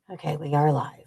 Okay, we are live.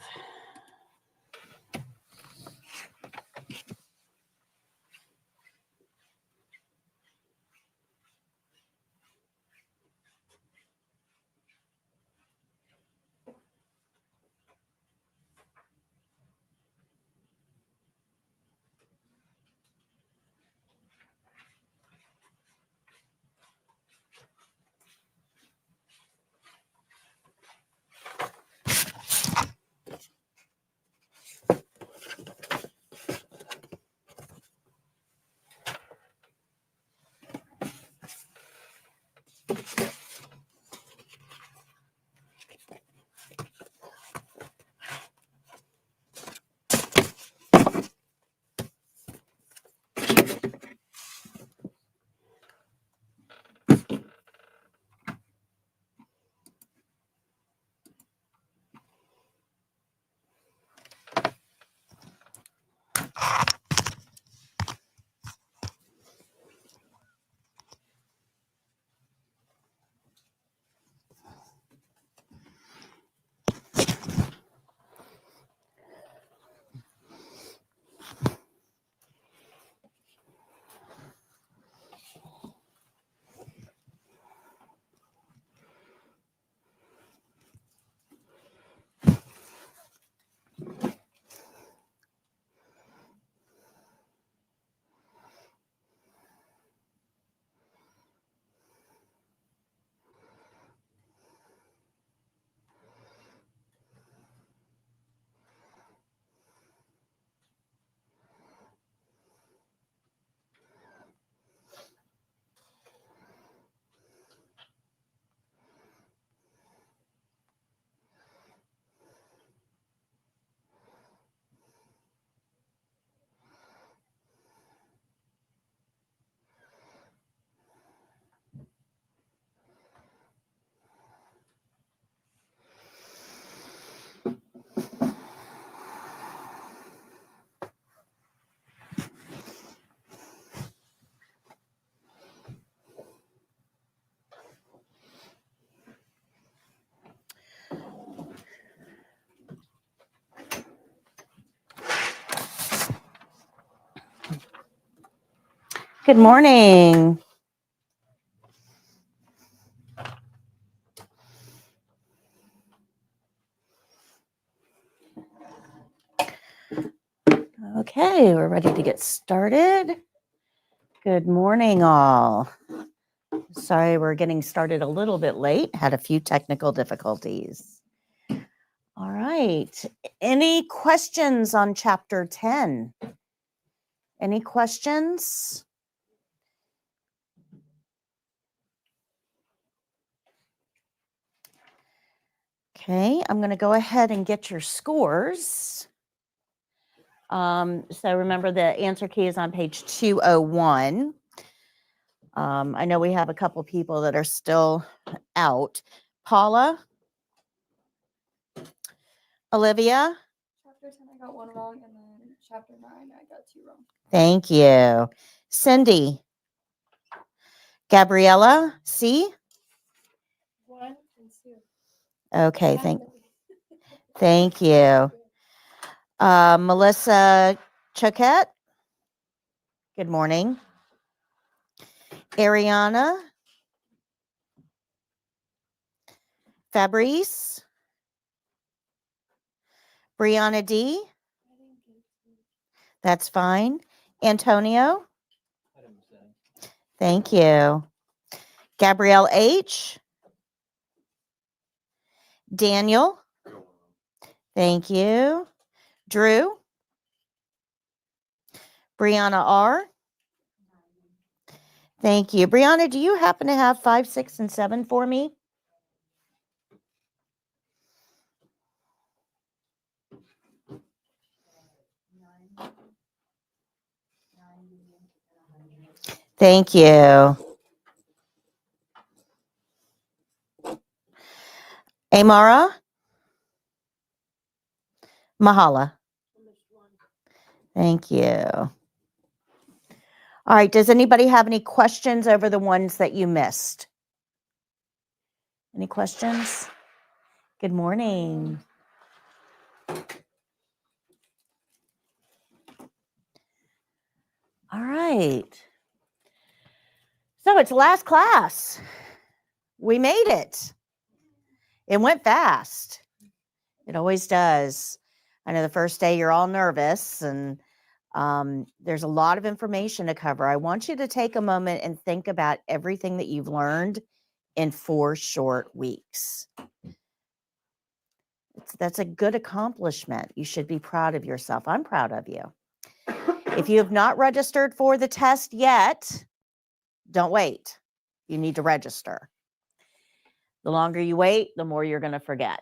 Good morning. Okay, we're ready to get started. Good morning, all. Sorry, we're getting started a little bit late. Had a few technical difficulties. All right. Any questions on chapter 10? Any questions? Okay, I'm going to go ahead and get your scores. So remember the answer key is on page 201. I know we have a couple people that are still out. Paula? Olivia? Chapter 10, I got 1 wrong, and then chapter 9, I got 2 wrong. Thank you. Cindy? Gabriella? C? 1 and 2. Okay, thank you. Melissa Choquette? Good morning. Ariana? Fabrice? Brianna D? That's fine. Antonio? Thank you. Gabrielle H? Daniel? Thank you. Drew? Brianna R? Thank you. Brianna, do you happen to have 5, 6, and 7 for me? Thank you. Amara? Mahala? Thank you. All right. Does anybody have any questions over the ones that you missed? Any questions? Good morning. All right. So it's last class. We made it. It went fast. It always does. I know the first day you're all nervous and there's a lot of information to cover. I want you to take a moment and think about everything that you've learned in 4 short weeks. That's a good accomplishment. You should be proud of yourself. I'm proud of you. If you have not registered for the test yet, don't wait. You need to register. The longer you wait, the more you're going to forget.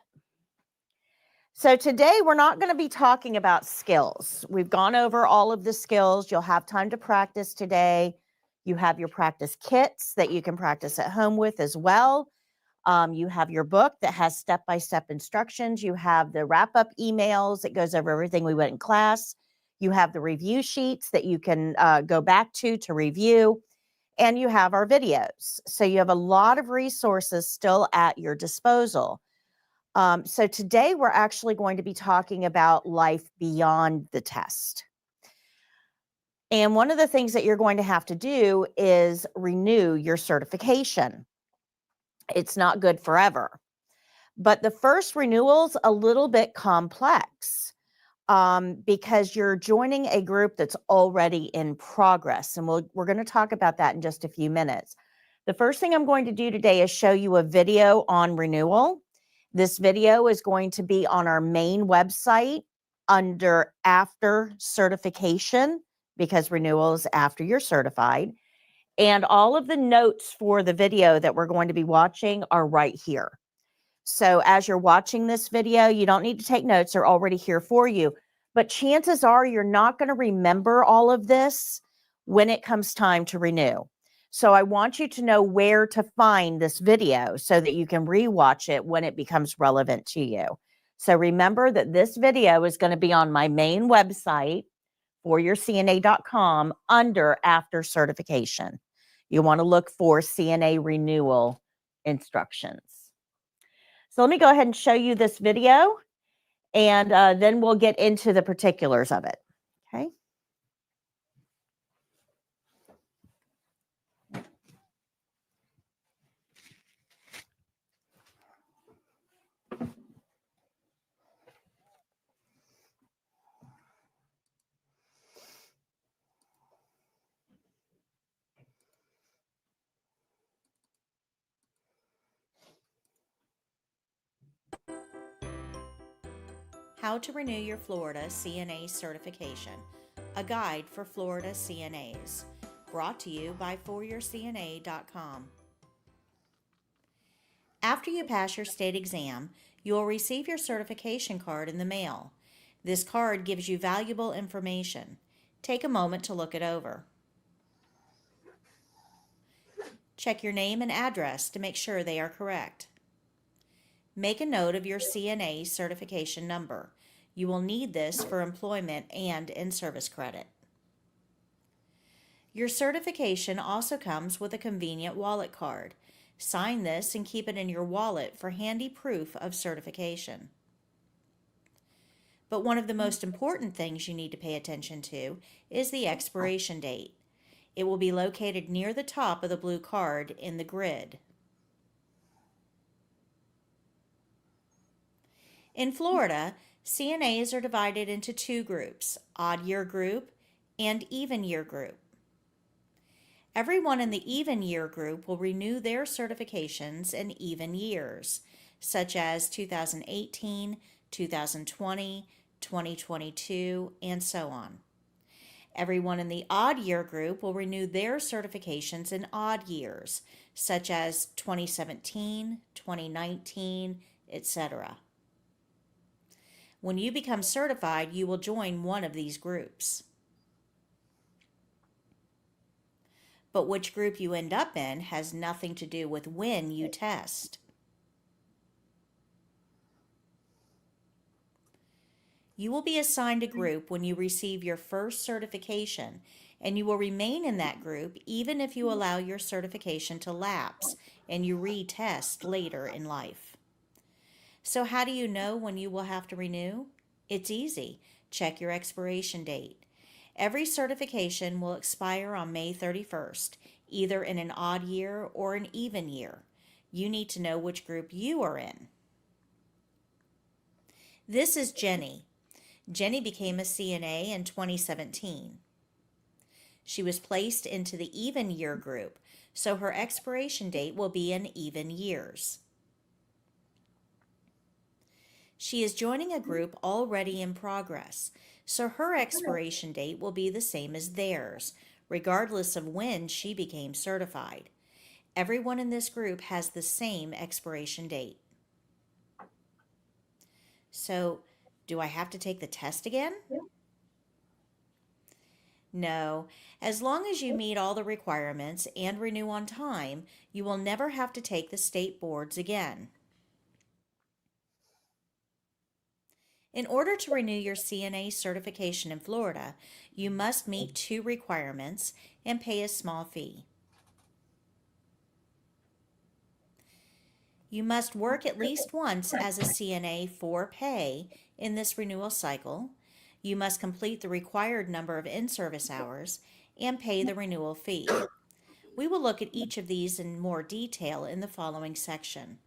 So today we're not going to be talking about skills. We've gone over all of the skills. You'll have time to practice today. You have your practice kits that you can practice at home with as well. You have your book that has step-by-step instructions. You have the wrap-up emails that goes over everything we went in class. You have the review sheets that you can go back to review. And you have our videos. So you have a lot of resources still at your disposal. So today we're actually going to be talking about life beyond the test. And one of the things that you're going to have to do is renew your certification. It's not good forever. But the first renewal's a little bit complex because you're joining a group that's already in progress. And we're going to talk about that in just a few minutes. The first thing I'm going to do today is show you a video on renewal. This video is going to be on our main website under after certification because renewal is after you're certified. And all of the notes for the video that we're going to be watching are right here. So as you're watching this video, you don't need to take notes. They're already here for you. But chances are you're not going to remember all of this when it comes time to renew. So I want you to know where to find this video so that you can rewatch it when it becomes relevant to you. So remember that this video is going to be on my main website, 4YourCNA.com, under after certification. You want to look for CNA renewal instructions. So let me go ahead and show you this video, and then we'll get into the particulars of it. Okay. How to renew your Florida CNA certification, a guide for Florida CNAs, brought to you by 4YourCNA.com. After you pass your state exam, you will receive your certification card in the mail. This card gives you valuable information. Take a moment to look it over. Check your name and address to make sure they are correct. Make a note of your CNA certification number. You will need this for employment and in-service credit. Your certification also comes with a convenient wallet card. Sign this and keep it in your wallet for handy proof of certification. But one of the most important things you need to pay attention to is the expiration date. It will be located near the top of the blue card in the grid. In Florida, CNAs are divided into 2 groups, odd year group and even year group. Everyone in the even year group will renew their certifications in even years, such as 2018, 2020, 2022, and so on. Everyone in the odd year group will renew their certifications in odd years, such as 2017, 2019, etc. When you become certified, you will join one of these groups. But which group you end up in has nothing to do with when you test. You will be assigned a group when you receive your first certification, and you will remain in that group even if you allow your certification to lapse and you retest later in life. So how do you know when you will have to renew? It's easy. Check your expiration date. Every certification will expire on May 31st, either in an odd year or an even year. You need to know which group you are in. This is Jenny. Jenny became a CNA in 2017. She was placed into the even year group, so her expiration date will be in even years. She is joining a group already in progress, so her expiration date will be the same as theirs, regardless of when she became certified. Everyone in this group has the same expiration date. So, do I have to take the test again? No. As long as you meet all the requirements and renew on time, you will never have to take the state boards again. In order to renew your CNA certification in Florida, you must meet 2 requirements and pay a small fee. You must work at least once as a CNA for pay in this renewal cycle. You must complete the required number of in-service hours and pay the renewal fee. We will look at each of these in more detail in the following section.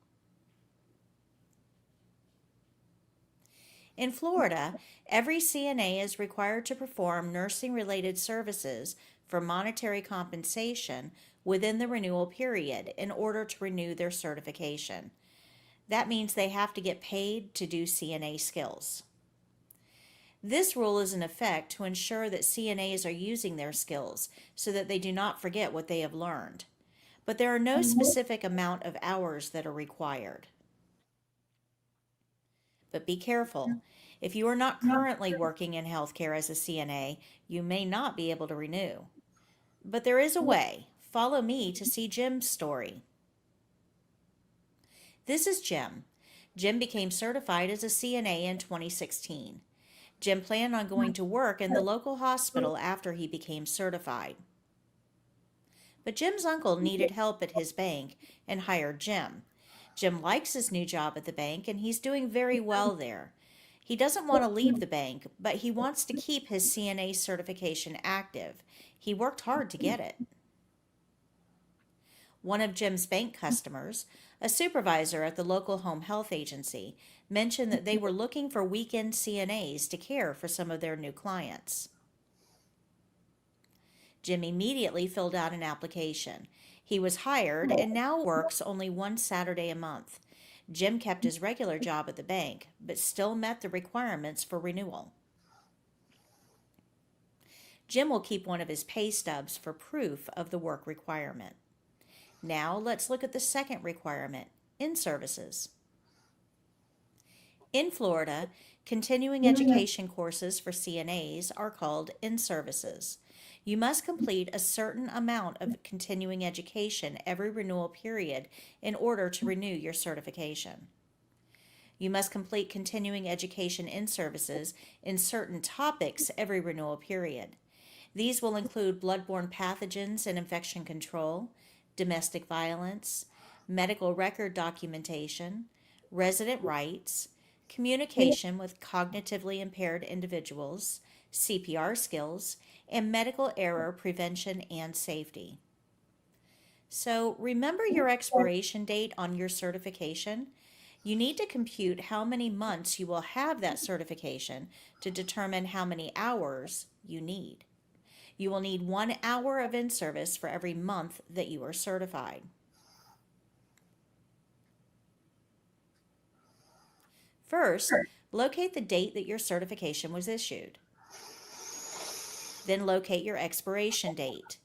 In Florida, every CNA is required to perform nursing-related services for monetary compensation within the renewal period in order to renew their certification. That means they have to get paid to do CNA skills. This rule is in effect to ensure that CNAs are using their skills so that they do not forget what they have learned. But there are no specific amount of hours that are required. But be careful. If you are not currently working in healthcare as a CNA, you may not be able to renew. But there is a way. Follow me to see Jim's story. This is Jim. Jim became certified as a CNA in 2016. Jim planned on going to work in the local hospital after he became certified. But Jim's uncle needed help at his bank and hired Jim. Jim likes his new job at the bank and he's doing very well there. He doesn't want to leave the bank, but he wants to keep his CNA certification active. He worked hard to get it. One of Jim's bank customers, a supervisor at the local home health agency, mentioned that they were looking for weekend CNAs to care for some of their new clients. Jim immediately filled out an application. He was hired and now works only one Saturday a month. Jim kept his regular job at the bank, but still met the requirements for renewal. Jim will keep one of his pay stubs for proof of the work requirement. Now let's look at the second requirement, in-services. In Florida, continuing education courses for CNAs are called in-services. You must complete a certain amount of continuing education every renewal period in order to renew your certification. You must complete continuing education in-services in certain topics every renewal period. These will include bloodborne pathogens and infection control, domestic violence, medical record documentation, resident rights, communication with cognitively impaired individuals, CPR skills, and medical error prevention and safety. So remember your expiration date on your certification. You need to compute how many months you will have that certification to determine how many hours you need. You will need 1 hour of in-service for every month that you are certified. First, locate the date that your certification was issued. Then locate your expiration date.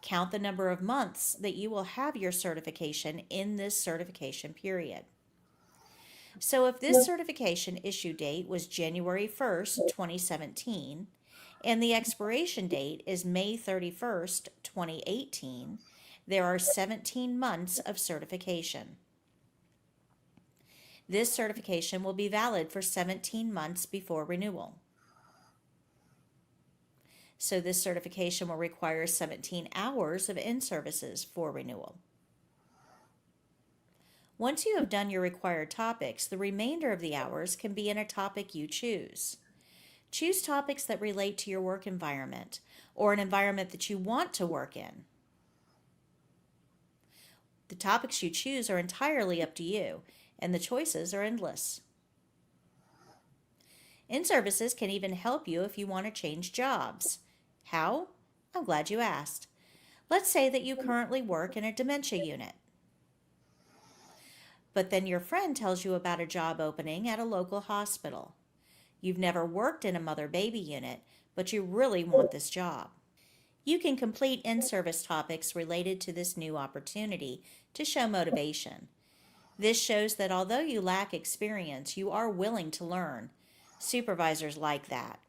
Count the number of months that you will have your certification in this certification period. So if this certification issue date was January 1st, 2017, and the expiration date is May 31st, 2018, there are 17 months of certification. This certification will be valid for 17 months before renewal. So this certification will require 17 hours of in-services for renewal. Once you have done your required topics, the remainder of the hours can be in a topic you choose. Choose topics that relate to your work environment or an environment that you want to work in. The topics you choose are entirely up to you, and the choices are endless. In-services can even help you if you want to change jobs. How? I'm glad you asked. Let's say that you currently work in a dementia unit. But then your friend tells you about a job opening at a local hospital. You've never worked in a mother-baby unit, but you really want this job. You can complete in-service topics related to this new opportunity to show motivation. This shows that although you lack experience, you are willing to learn. Supervisors like that.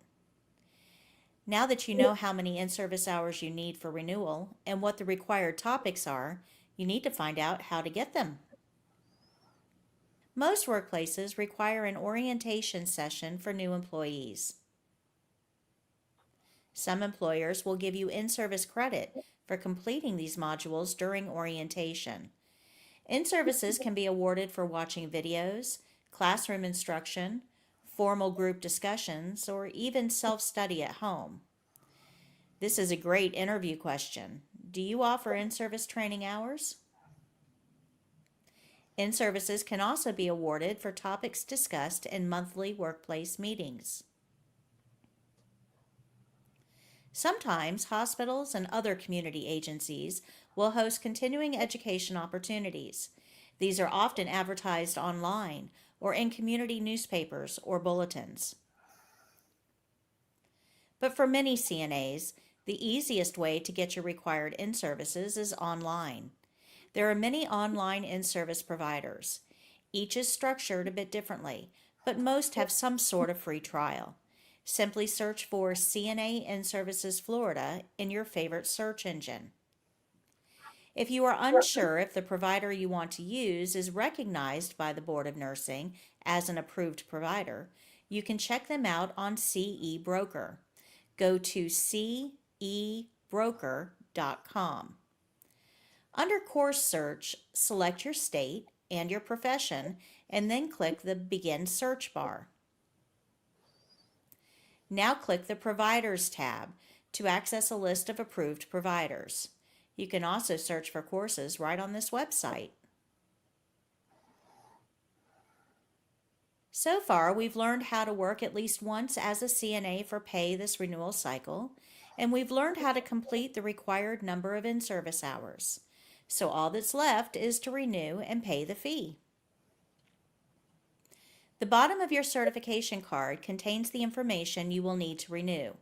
Now that you know how many in-service hours you need for renewal and what the required topics are, you need to find out how to get them. Most workplaces require an orientation session for new employees. Some employers will give you in-service credit for completing these modules during orientation. In-services can be awarded for watching videos, classroom instruction, formal group discussions, or even self-study at home. This is a great interview question. Do you offer in-service training hours? In-services can also be awarded for topics discussed in monthly workplace meetings. Sometimes hospitals and other community agencies will host continuing education opportunities. These are often advertised online or in community newspapers or bulletins. But for many CNAs, the easiest way to get your required in-services is online. There are many online in-service providers. Each is structured a bit differently, but most have some sort of free trial. Simply search for CNA In-Services Florida in your favorite search engine. If you are unsure if the provider you want to use is recognized by the Board of Nursing as an approved provider, you can check them out on CE Broker. Go to cebroker.com. Under Course Search, select your state and your profession, and then click the Begin Search bar. Now click the Providers tab to access a list of approved providers. You can also search for courses right on this website. So far, we've learned how to work at least once as a CNA for pay this renewal cycle, and we've learned how to complete the required number of in-service hours. So all that's left is to renew and pay the fee. The bottom of your certification card contains the information you will need to renew.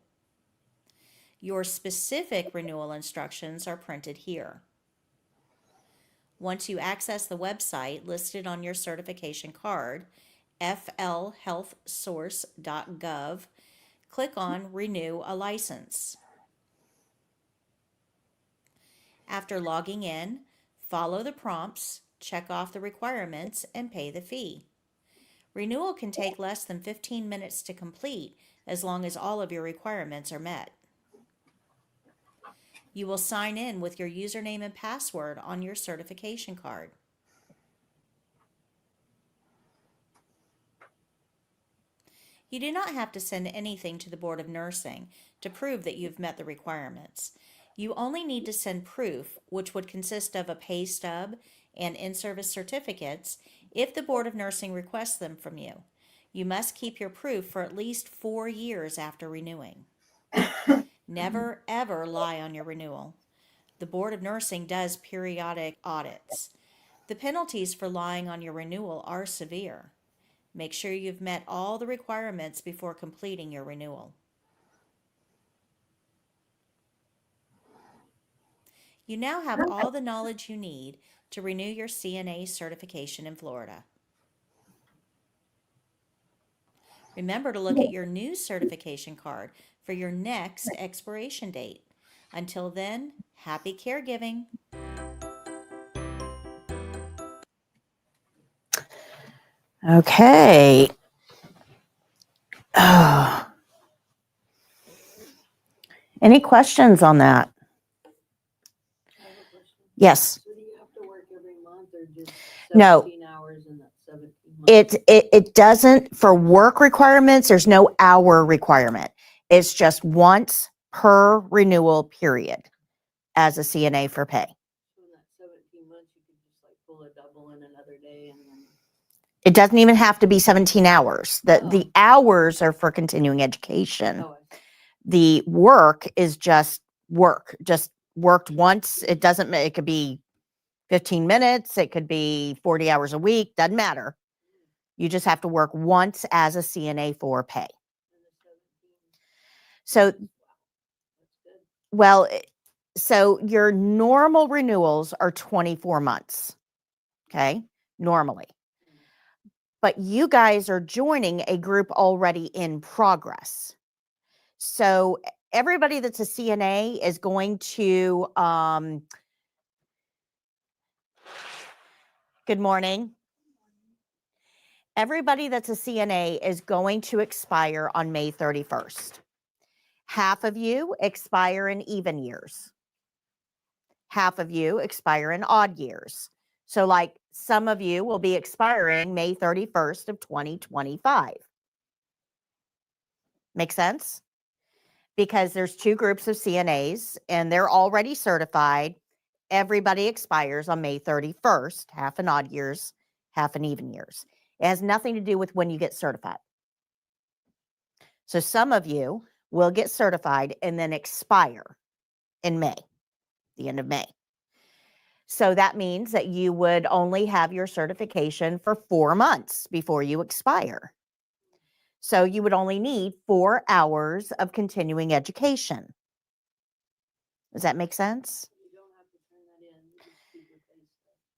Your specific renewal instructions are printed here. Once you access the website listed on your certification card, flhealthsource.gov, click on Renew a License. After logging in, follow the prompts, check off the requirements, and pay the fee. Renewal can take less than 15 minutes to complete as long as all of your requirements are met. You will sign in with your username and password on your certification card. You do not have to send anything to the Board of Nursing to prove that you've met the requirements. You only need to send proof, which would consist of a pay stub and in-service certificates, if the Board of Nursing requests them from you. You must keep your proof for at least 4 years after renewing. Never, ever lie on your renewal. The Board of Nursing does periodic audits. The penalties for lying on your renewal are severe. Make sure you've met all the requirements before completing your renewal. You now have all the knowledge you need to renew your CNA certification in Florida. Remember to look at your new certification card for your next expiration date. Until then, happy caregiving. Okay. Oh. Any questions on that? I have a question. Yes. So do you have to work every month or just No. 17 It doesn't, for work requirements, there's no hour requirement. It's just once per renewal period as a CNA for pay. So in that 17 months, you could just like pull a double in another day and then. It doesn't even have to be 17 hours. The Oh. hours are for continuing education. Oh, The work is just work, just worked once. It doesn't, it could be 15 minutes. It could be 40 hours a week. Doesn't matter. You just have to work once as a CNA for pay. and the 17. So, Wow, that's good. well, so your normal renewals are 24 months. Okay. Normally. But you guys are joining a group already in progress. So everybody that's a CNA is going to, good morning. Everybody that's a CNA is going to expire on May 31st. Half of you expire in even years. Half of you expire in odd years. So like some of you will be expiring May 31st of 2025. Make sense? Because there's two groups of CNAs and they're already certified. Everybody expires on May 31st, half in odd years, half in even years. It has nothing to do with when you get certified. So some of you will get certified and then expire in May, the end of May. So that means that you would only have your certification for 4 months before you expire. So you would only need 4 hours of continuing education. Does that make sense? You don't have to turn that in. You just keep your face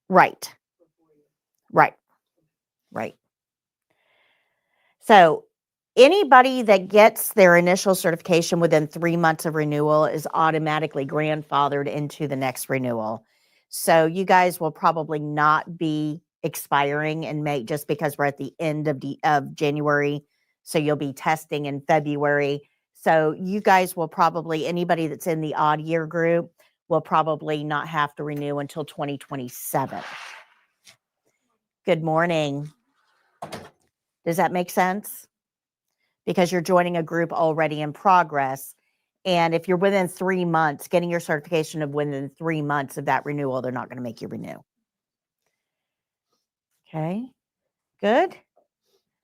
Right, for 4 years. right, right. So anybody that gets their initial certification within 3 months of renewal is automatically grandfathered into the next renewal. So you guys will probably not be expiring in May just because we're at the end of January. So you'll be testing in February. So you guys will probably, anybody that's in the odd year group will probably not have to renew until 2027. Good morning. Does that make sense? Because you're joining a group already in progress. And if you're within 3 months, getting your certification of within 3 months of that renewal, they're not going to make you renew. Okay, good.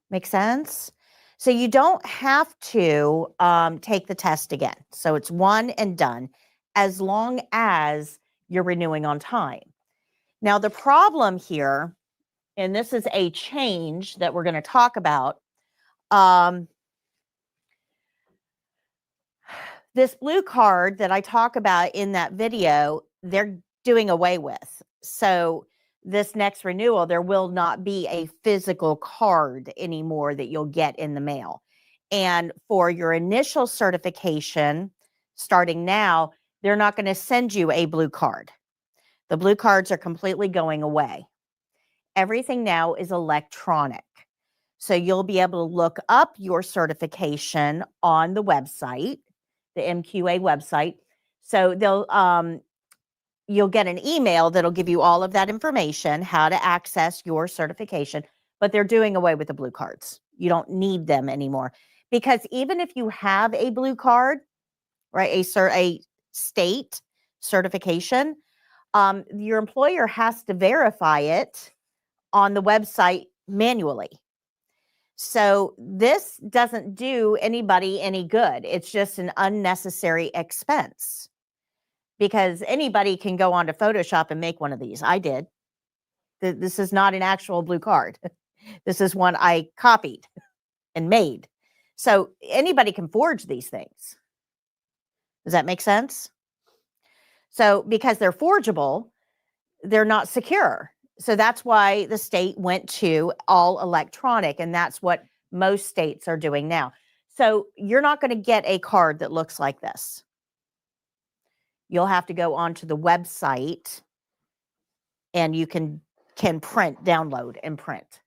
Makes sense? So you don't have to take the test again. So it's one and done as long as you're renewing on time. Now, the problem here, and this is a change that we're going to talk about, this blue card that I talk about in that video, they're doing away with. So this next renewal, there will not be a physical card anymore that you'll get in the mail. And for your initial certification, starting now, they're not going to send you a blue card. The blue cards are completely going away. Everything now is electronic. So you'll be able to look up your certification on the website, the MQA website. So you'll get an email that'll give you all of that information, how to access your certification, but they're doing away with the blue cards. You don't need them anymore because even if you have a blue card, right, a state certification, your employer has to verify it on the website manually. So this doesn't do anybody any good. It's just an unnecessary expense because anybody can go onto Photoshop and make one of these. I did. This is not an actual blue card. This is one I copied and made. So anybody can forge these things. Does that make sense? So because they're forgeable, they're not secure. So that's why the state went to all electronic, and that's what most states are doing now. So you're not going to get a card that looks like this. You'll have to go onto the website and you can print, download and print.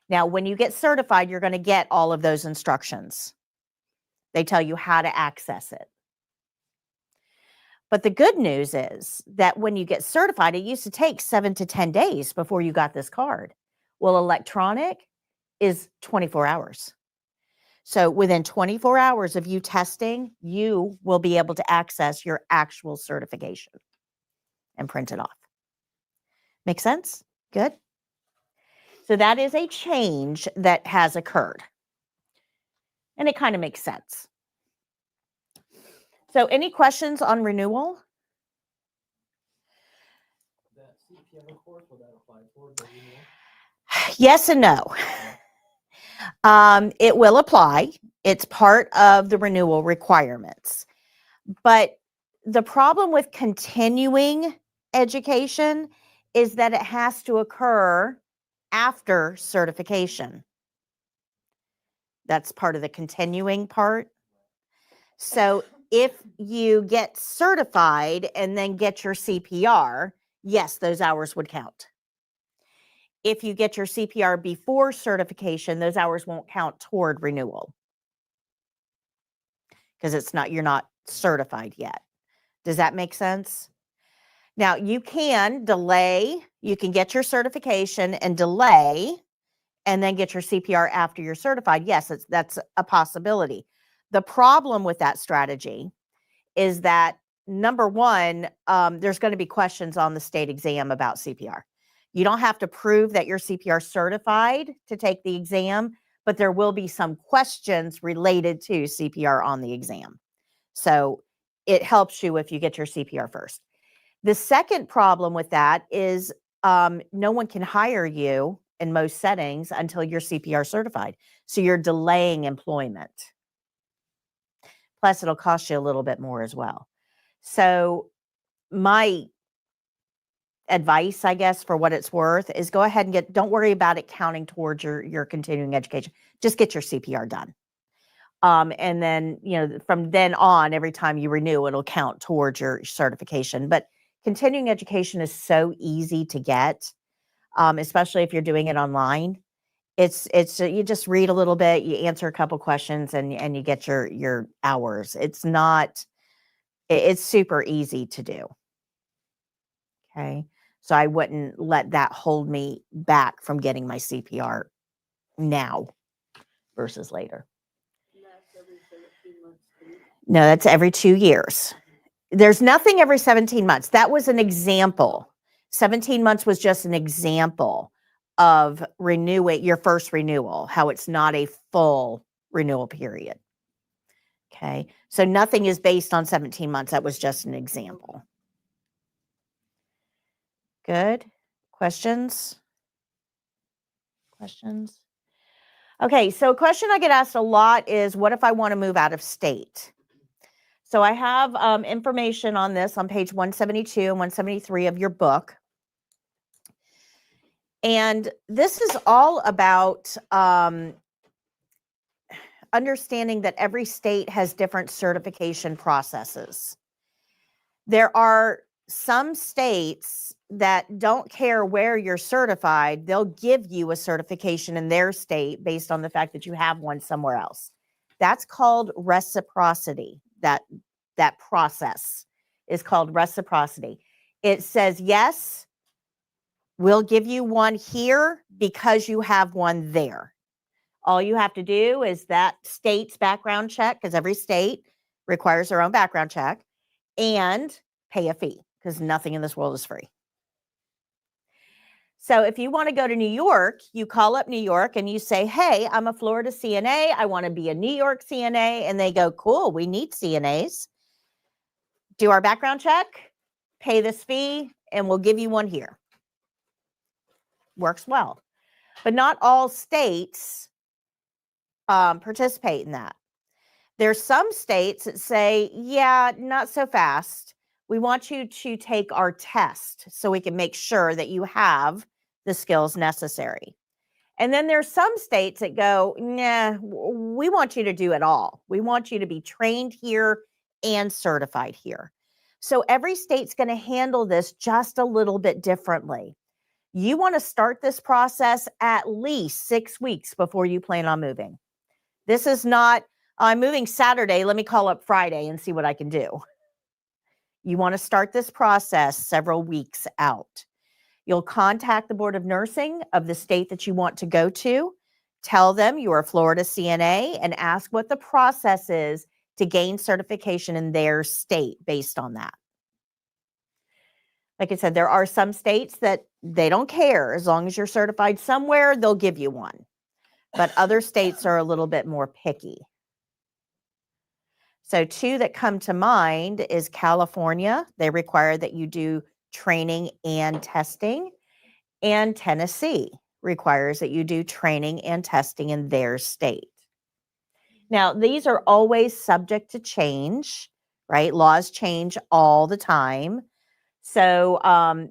Now, when you get certified, you're going to get all of those instructions. They tell you how to access it. But the good news is that when you get certified, it used to take 7 to 10 days before you got this card. Well, electronic is 24 hours. So within 24 hours of you testing, you will be able to access your actual certification and print it off. Make sense? Good. So that is a change that has occurred. And it kind of makes sense. So any questions on renewal? That CPR course, will that apply for the renewal? Yes and no. It will apply. It's part of the renewal requirements. But the problem with continuing education is that it has to occur after certification. That's part of the continuing part. So if you get certified and then get your CPR, yes, those hours would count. If you get your CPR before certification, those hours won't count toward renewal because you're not certified yet. Does that make sense? Now, you can delay, you can get your certification and delay and then get your CPR after you're certified. Yes, that's a possibility. The problem with that strategy is that, number one, there's going to be questions on the state exam about CPR. You don't have to prove that you're CPR certified to take the exam, but there will be some questions related to CPR on the exam. So it helps you if you get your CPR first. The second problem with that is no one can hire you in most settings until you're CPR certified. So you're delaying employment. Plus, it'll cost you a little bit more as well. So my advice, I guess, for what it's worth is go ahead and don't worry about it counting towards your continuing education. Just get your CPR done. And then, from then on, every time you renew, it'll count towards your certification. But continuing education is so easy to get, especially if you're doing it online. It's you just read a little bit, you answer a couple questions, and you get your hours. It's super easy to do. Okay. So I wouldn't let that hold me back from getting my CPR now versus later. And that's every 17 months too. No, that's every 2 years. There's nothing every 17 months. That was an example. 17 months was just an example of renewing your first renewal, how it's not a full renewal period. Okay. So nothing is based on 17 months. That was just an example. Good. Questions? Questions? Okay. So a question I get asked a lot is, what if I want to move out of state? So I have information on this on page 172 and 173 of your book. And this is all about understanding that every state has different certification processes. There are some states that don't care where you're certified. They'll give you a certification in their state based on the fact that you have one somewhere else. That's called reciprocity. That process is called reciprocity. It says, yes, we'll give you one here because you have one there. All you have to do is that state's background check, because every state requires their own background check, and pay a fee, because nothing in this world is free. So if you want to go to New York, you call up New York and you say, hey, I'm a Florida CNA. I want to be a New York CNA. And they go, cool, we need CNAs. Do our background check, pay this fee, and we'll give you one here. Works well. But not all states participate in that. There's some states that say, yeah, not so fast. We want you to take our test so we can make sure that you have the skills necessary. And then there's some states that go, nah, we want you to do it all. We want you to be trained here and certified here. So every state's going to handle this just a little bit differently. You want to start this process at least 6 weeks before you plan on moving. This is not, I'm moving Saturday, let me call up Friday and see what I can do. You want to start this process several weeks out. You'll contact the Board of Nursing of the state that you want to go to, tell them you are Florida CNA, and ask what the process is to gain certification in their state based on that. Like I said, there are some states that they don't care. As long as you're certified somewhere, they'll give you one. But other states are a little bit more picky. So 2 that come to mind is California. They require that you do training and testing. And Tennessee requires that you do training and testing in their state. Now, these are always subject to change, right? Laws change all the time. So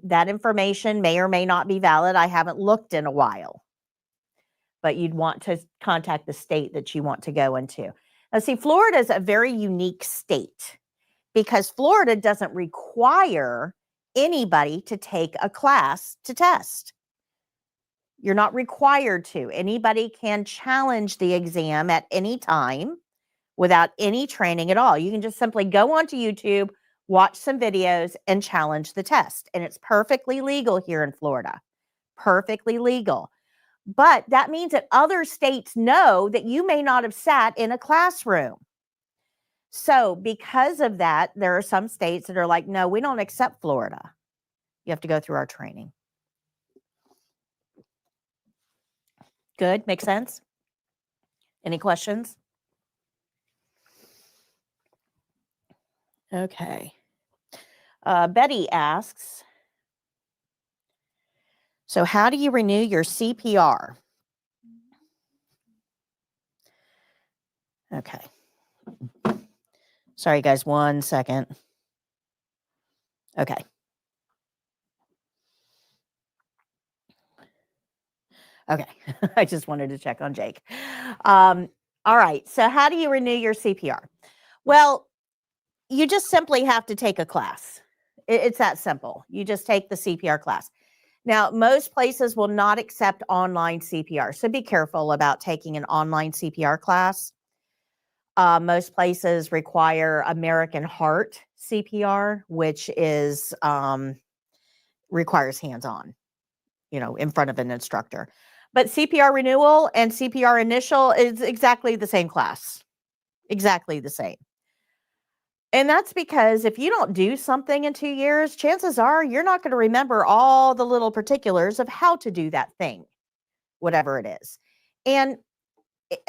that information may or may not be valid. I haven't looked in a while. But you'd want to contact the state that you want to go into. Now, see, Florida is a very unique state because Florida doesn't require anybody to take a class to test. You're not required to. Anybody can challenge the exam at any time without any training at all. You can just simply go onto YouTube, watch some videos, and challenge the test. And it's perfectly legal here in Florida. Perfectly legal. But that means that other states know that you may not have sat in a classroom. So because of that, there are some states that are like, no, we don't accept Florida. You have to go through our training. Good, makes sense? Any questions? Okay. Betty asks, so how do you renew your CPR? Okay. Sorry, guys, 1 second. Okay. Okay. I just wanted to check on Jake. All right. So how do you renew your CPR? Well, you just simply have to take a class. It's that simple. You just take the CPR class. Now, most places will not accept online CPR, so be careful about taking an online CPR class. Most places require American Heart CPR, which is requires hands-on, in front of an instructor. But CPR Renewal and CPR Initial is exactly the same class, exactly the same. And that's because if you don't do something in 2 years, chances are you're not going to remember all the little particulars of how to do that thing, whatever it is. And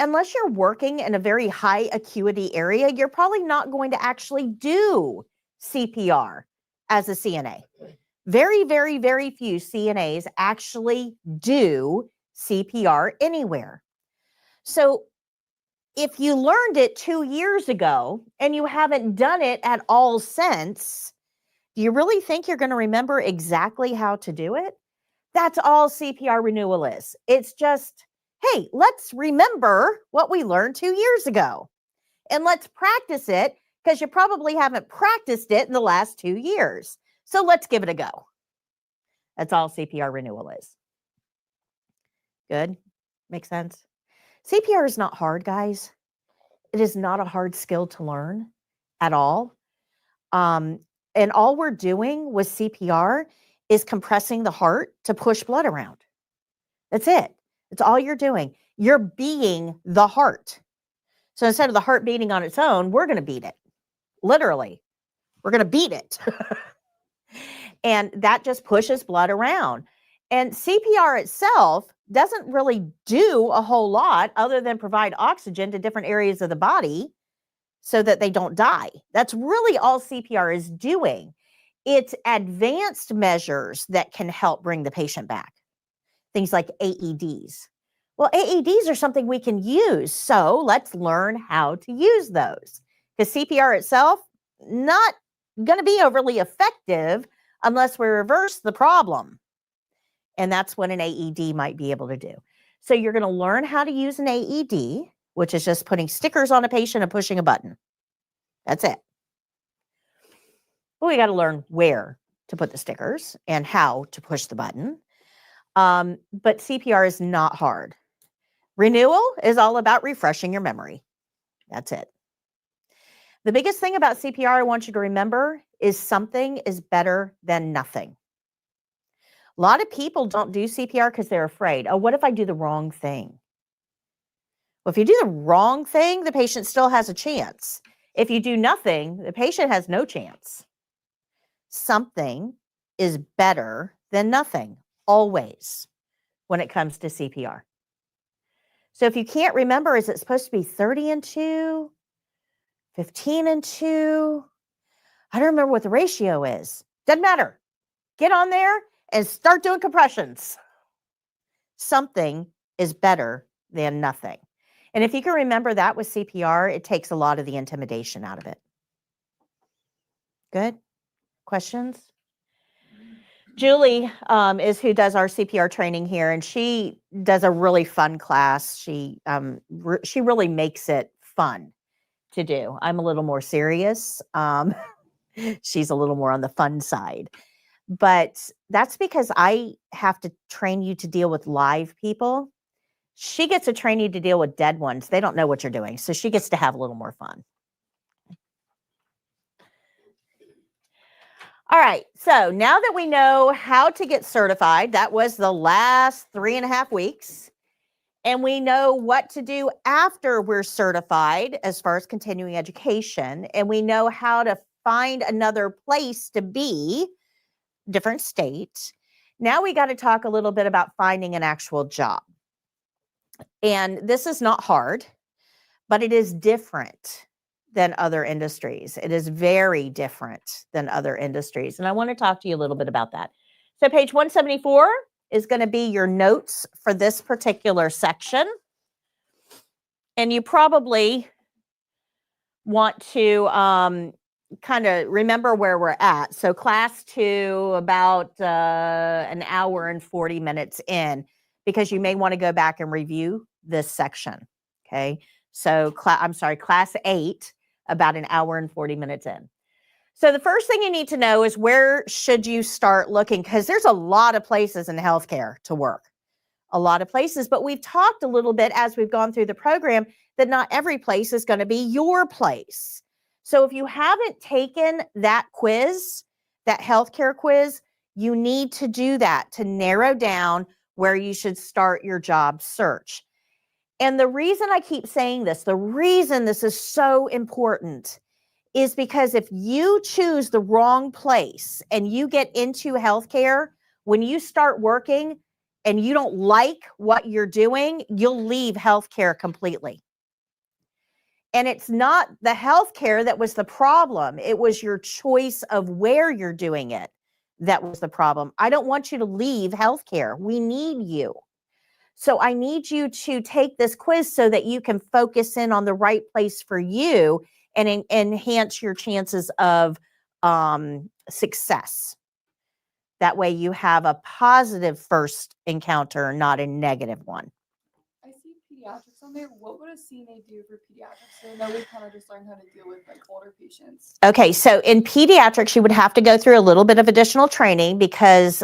unless you're working in a very high acuity area, you're probably not going to actually do CPR as a CNA. Very, very, very few CNAs actually do CPR anywhere. So if you learned it 2 years ago and you haven't done it at all since, do you really think you're going to remember exactly how to do it? That's all CPR Renewal is. It's just, hey, let's remember what we learned 2 years ago. And let's practice it because you probably haven't practiced it in the last 2 years. So let's give it a go. That's all CPR Renewal is. Good? Makes sense? CPR is not hard, guys. It is not a hard skill to learn at all. And all we're doing with CPR is compressing the heart to push blood around. That's it. That's all you're doing. You're beating the heart. So instead of the heart beating on its own, we're going to beat it. Literally. We're going to beat it. And that just pushes blood around. And CPR itself doesn't really do a whole lot other than provide oxygen to different areas of the body so that they don't die. That's really all CPR is doing. It's advanced measures that can help bring the patient back. Things like AEDs. Well, AEDs are something we can use. So let's learn how to use those. Because CPR itself, not going to be overly effective unless we reverse the problem. And that's what an AED might be able to do. So you're going to learn how to use an AED, which is just putting stickers on a patient and pushing a button. That's it. But we got to learn where to put the stickers and how to push the button. But CPR is not hard. Renewal is all about refreshing your memory. That's it. The biggest thing about CPR I want you to remember is something is better than nothing. A lot of people don't do CPR because they're afraid. Oh, what if I do the wrong thing? Well, if you do the wrong thing, the patient still has a chance. If you do nothing, the patient has no chance. Something is better than nothing, always, when it comes to CPR. So if you can't remember, is it supposed to be 30 and 2, 15 and 2? I don't remember what the ratio is. Doesn't matter. Get on there and start doing compressions. Something is better than nothing. And if you can remember that with CPR, it takes a lot of the intimidation out of it. Good? Questions? Julie is who does our CPR training here, and she does a really fun class. She really makes it fun to do. I'm a little more serious. She's a little more on the fun side. But that's because I have to train you to deal with live people. She gets to train you to deal with dead ones. They don't know what you're doing. So she gets to have a little more fun. All right. So now that we know how to get certified, that was the last 3.5 weeks. And we know what to do after we're certified as far as continuing education. And we know how to find another place to be, different state. Now we got to talk a little bit about finding an actual job. And this is not hard, but it is different than other industries. It is very different than other industries. And I want to talk to you a little bit about that. So page 174 is going to be your notes for this particular section. And you probably want to kind of remember where we're at. So class 2, about an hour and 40 minutes in, because you may want to go back and review this section. Okay. So class 8, about an hour and 40 minutes in. So the first thing you need to know is, where should you start looking? Because there's a lot of places in healthcare to work, a lot of places, but we've talked a little bit as we've gone through the program that not every place is going to be your place. So if you haven't taken that quiz, that healthcare quiz, you need to do that to narrow down where you should start your job search. And the reason I keep saying this, the reason this is so important, is because if you choose the wrong place and you get into healthcare, when you start working and you don't like what you're doing, you'll leave healthcare completely. And it's not the healthcare that was the problem. It was your choice of where you're doing it that was the problem. I don't want you to leave healthcare. We need you. So I need you to take this quiz so that you can focus in on the right place for you and enhance your chances of success. That way you have a positive first encounter, not a negative one. I see pediatrics on there. What would a CNA do for pediatrics? So I know we kind of just learned how to deal with like older patients. Okay, so in pediatrics, you would have to go through a little bit of additional training, because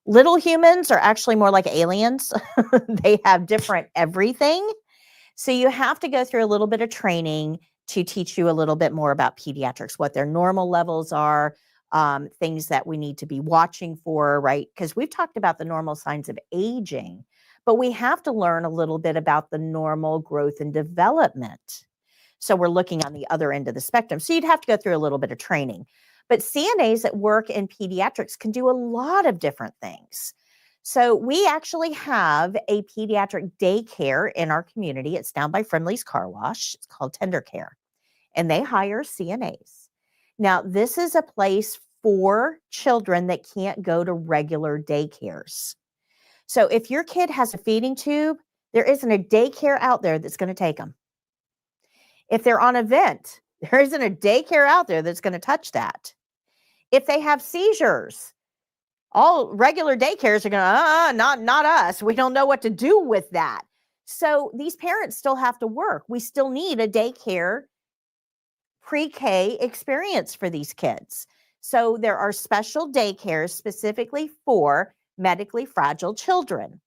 little humans are actually more like aliens. They have different everything. So you have to go through a little bit of training to teach you a little bit more about pediatrics, what their normal levels are, things that we need to be watching for, right? Because we've talked about the normal signs of aging, but we have to learn a little bit about the normal growth and development. So we're looking on the other end of the spectrum. So you'd have to go through a little bit of training. But CNAs that work in pediatrics can do a lot of different things. So we actually have a pediatric daycare in our community. It's down by Friendly's Car Wash. It's called Tender Care, and they hire CNAs. Now, this is a place for children that can't go to regular daycares. So if your kid has a feeding tube, there isn't a daycare out there that's going to take them. If they're on a vent, there isn't a daycare out there that's going to touch that. If they have seizures, all regular daycares are going to, not us. We don't know what to do with that. So these parents still have to work. We still need a daycare pre-K experience for these kids. So there are special daycares specifically for medically fragile children.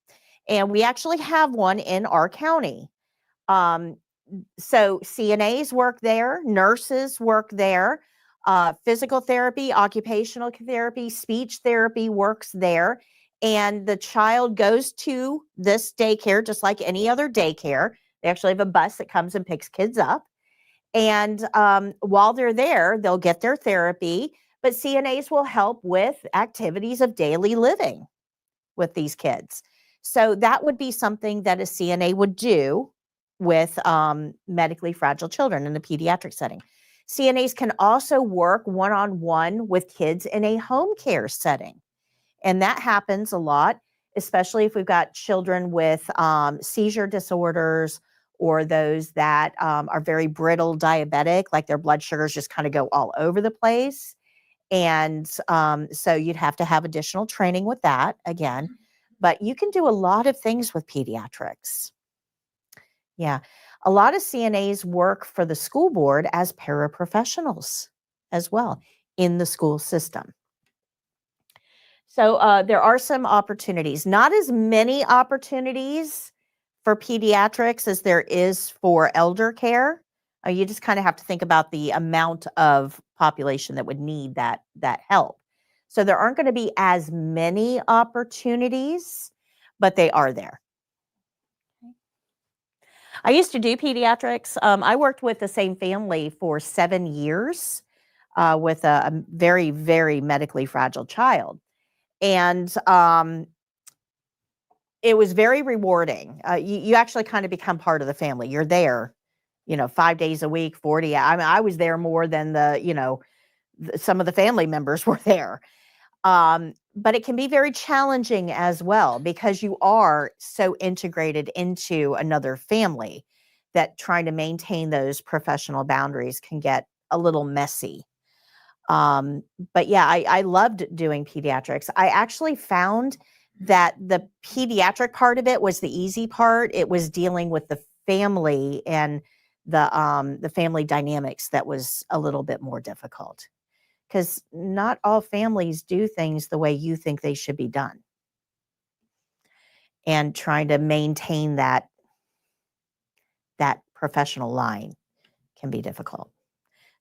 And we actually have one in our county. So CNAs work there, nurses work there. Physical therapy, occupational therapy, speech therapy works there. And the child goes to this daycare just like any other daycare. They actually have a bus that comes and picks kids up. And while they're there, they'll get their therapy, but CNAs will help with activities of daily living with these kids. So that would be something that a CNA would do with medically fragile children in the pediatric setting. CNAs can also work one-on-one with kids in a home care setting. And that happens a lot, especially if we've got children with seizure disorders or those that are very brittle diabetic, like their blood sugars just kind of go all over the place. And so you'd have to have additional training with that again. But you can do a lot of things with pediatrics. Yeah. A lot of CNAs work for the school board as paraprofessionals as well in the school system. So there are some opportunities, not as many opportunities for pediatrics as there is for elder care. You just kind of have to think about the amount of population that would need that help. So there aren't going to be as many opportunities, but they are there. I used to do pediatrics. I worked with the same family for 7 years with a very, very medically fragile child. And it was very rewarding. You actually kind of become part of the family. You're there, 5 days a week, 40. I mean, I was there more than some of the family members were there. But it can be very challenging as well because you are so integrated into another family that trying to maintain those professional boundaries can get a little messy. But yeah, I loved doing pediatrics. I actually found that the pediatric part of it was the easy part. It was dealing with the family and the family dynamics that was a little bit more difficult. Because not all families do things the way you think they should be done. And trying to maintain that professional line can be difficult.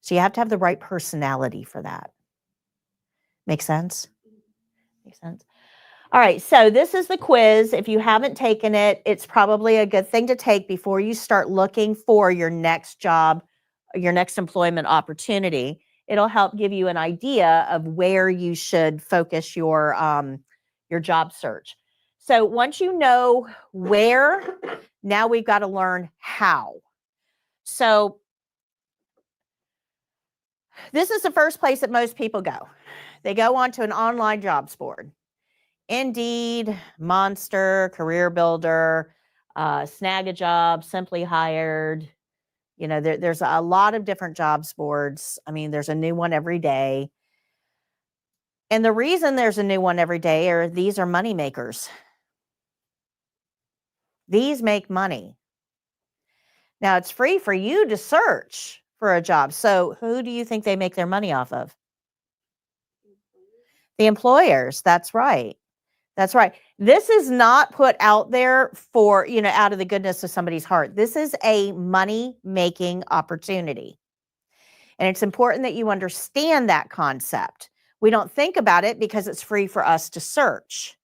So you have to have the right personality for that. Make sense? Makes sense. All right, so this is the quiz. If you haven't taken it, it's probably a good thing to take before you start looking for your next job, your next employment opportunity. It'll help give you an idea of where you should focus your job search. So once you know where, now we've got to learn how. So this is the first place that most people go. They go onto an online jobs board. Indeed, Monster, Career Builder, Snag a Job, Simply Hired. There's a lot of different jobs boards. I mean, there's a new one every day. And the reason there's a new one every day are these are money makers. These make money. Now, it's free for you to search for a job. So who do you think they make their money off of? The employers. That's right. That's right. This is not put out there for, out of the goodness of somebody's heart. This is a money-making opportunity. And it's important that you understand that concept. We don't think about it because it's free for us to search.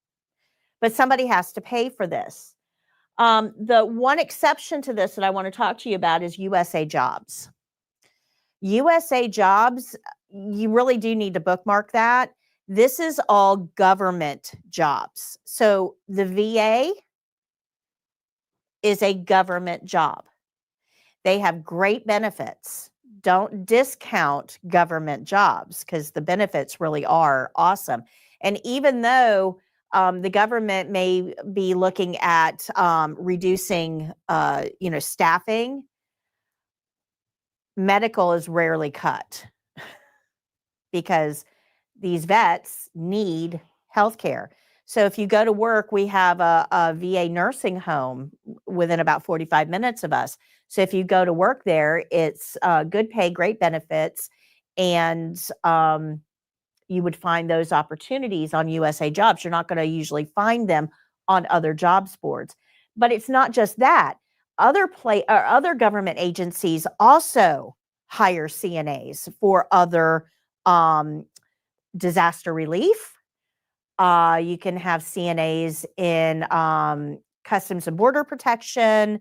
But somebody has to pay for this. The one exception to this that I want to talk to you about is USA Jobs. USA Jobs, you really do need to bookmark that. This is all government jobs. So the VA is a government job. They have great benefits. Don't discount government jobs because the benefits really are awesome. And even though the government may be looking at reducing, staffing, medical is rarely cut because these vets need health care. So if you go to work, we have a VA nursing home within about 45 minutes of us. So if you go to work there, it's good pay, great benefits, and you would find those opportunities on USA Jobs. You're not going to usually find them on other jobs boards. But it's not just that. Other government agencies also hire CNAs for other disaster relief. You can have CNAs in Customs and Border Protection,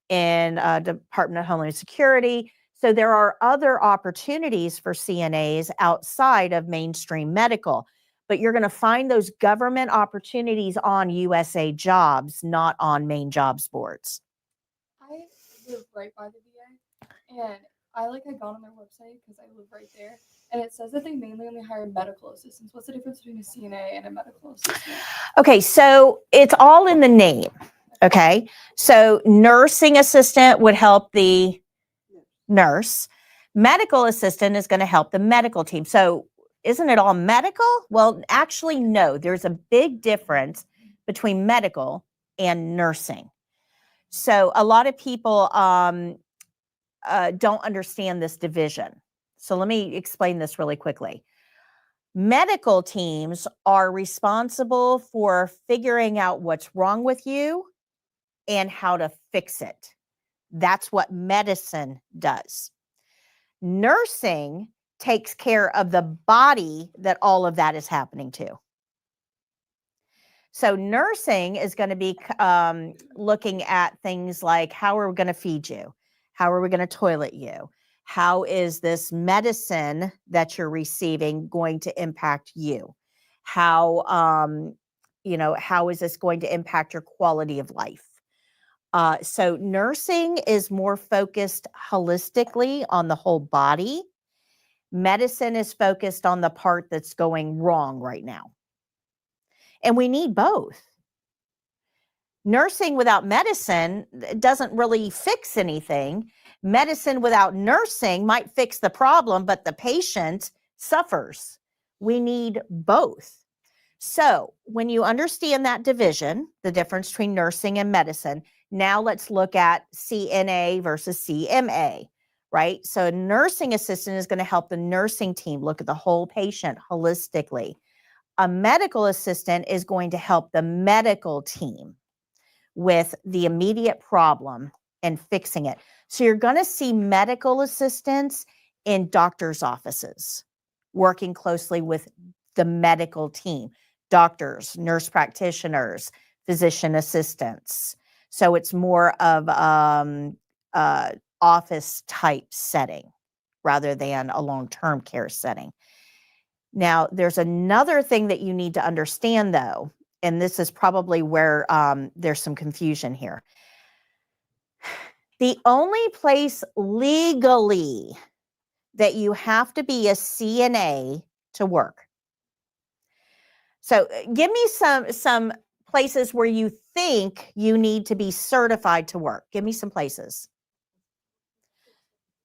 in Department of Homeland Security. So there are other opportunities for CNAs outside of mainstream medical, but you're going to find those government opportunities on USA Jobs, not on main jobs boards. I live right by the VA, and I had gone on their website because I live right there, and it says that they mainly only hire medical assistants. What's the difference between a CNA and a medical assistant? Okay, so it's all in the name. Okay, so nursing assistant would help the nurse. Medical assistant is going to help the medical team. So isn't it all medical? Well, actually, no. There's a big difference between medical and nursing. So a lot of people don't understand this division. So let me explain this really quickly. Medical teams are responsible for figuring out what's wrong with you and how to fix it. That's what medicine does. Nursing takes care of the body that all of that is happening to. So nursing is going to be looking at things like, how are we going to feed you? How are we going to toilet you? How is this medicine that you're receiving going to impact you? How, how is this going to impact your quality of life? So nursing is more focused holistically on the whole body. Medicine is focused on the part that's going wrong right now. And we need both. Nursing without medicine doesn't really fix anything. Medicine without nursing might fix the problem, but the patient suffers. We need both. So when you understand that division, the difference between nursing and medicine, now let's look at CNA versus CMA, right? So a nursing assistant is going to help the nursing team look at the whole patient holistically. A medical assistant is going to help the medical team with the immediate problem and fixing it. So you're going to see medical assistants in doctors' offices working closely with the medical team, doctors, nurse practitioners, physician assistants. So it's more of office type setting rather than a long-term care setting. Now, there's another thing that you need to understand, though, and this is probably where there's some confusion here. The only place legally that you have to be a CNA to work. So give me some places where you think you need to be certified to work. Give me some places.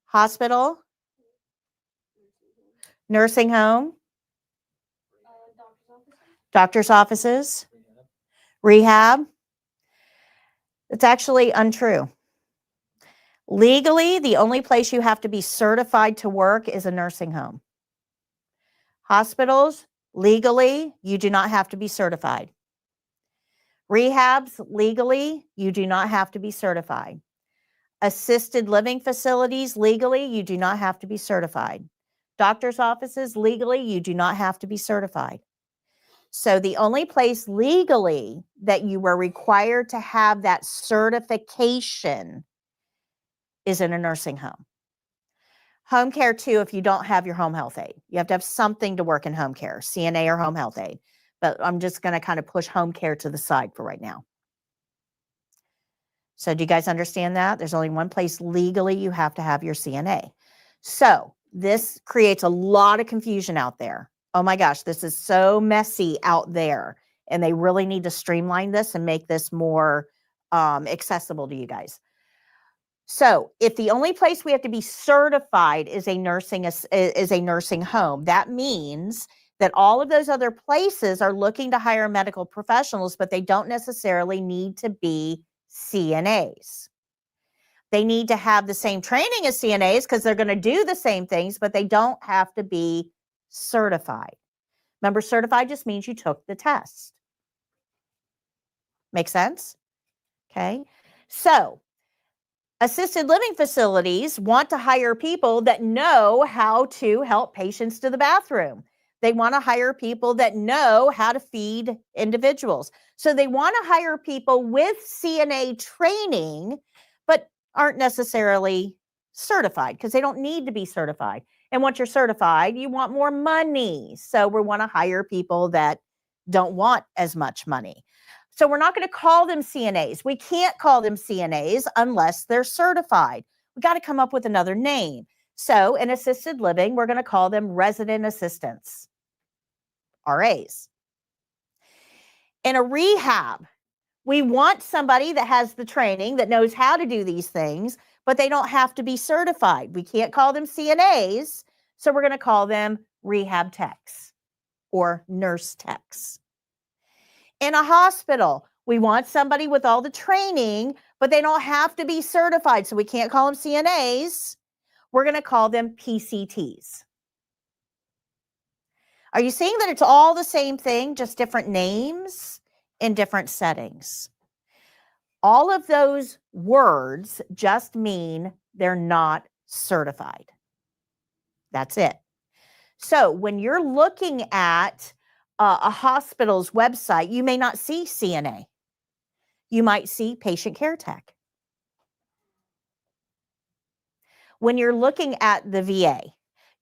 Hospital, nursing home, doctor's offices, rehab. It's actually untrue. Legally, the only place you have to be certified to work is a nursing home. Hospitals, legally, you do not have to be certified. Rehabs, legally, you do not have to be certified. Assisted living facilities, legally, you do not have to be certified. Doctor's offices, legally, you do not have to be certified. So the only place legally that you were required to have that certification is in a nursing home. Home care too, if you don't have your home health aide. You have to have something to work in home care, CNA or home health aide. But I'm just going to kind of push home care to the side for right now. So do you guys understand that? There's only one place legally you have to have your CNA. So this creates a lot of confusion out there. Oh my gosh, this is so messy out there. And they really need to streamline this and make this more accessible to you guys. So if the only place we have to be certified is a nursing home, that means that all of those other places are looking to hire medical professionals, but they don't necessarily need to be CNAs. They need to have the same training as CNAs because they're going to do the same things, but they don't have to be certified. Remember, certified just means you took the test. Make sense? Okay. So Assisted living facilities want to hire people that know how to help patients to the bathroom. They want to hire people that know how to feed individuals. So they want to hire people with CNA training, but aren't necessarily certified because they don't need to be certified. And once you're certified, you want more money. So we want to hire people that don't want as much money. So we're not going to call them CNAs. We can't call them CNAs unless they're certified. We got to come up with another name. So in assisted living, we're going to call them resident assistants, RAs. In a rehab, we want somebody that has the training, that knows how to do these things, but they don't have to be certified. We can't call them CNAs, so we're going to call them rehab techs or nurse techs. In a hospital, we want somebody with all the training, but they don't have to be certified, so we can't call them CNAs. We're going to call them PCTs. Are you seeing that it's all the same thing, just different names in different settings? All of those words just mean they're not certified. That's it. So when you're looking at a hospital's website, you may not see CNA. You might see patient care tech. When you're looking at the VA,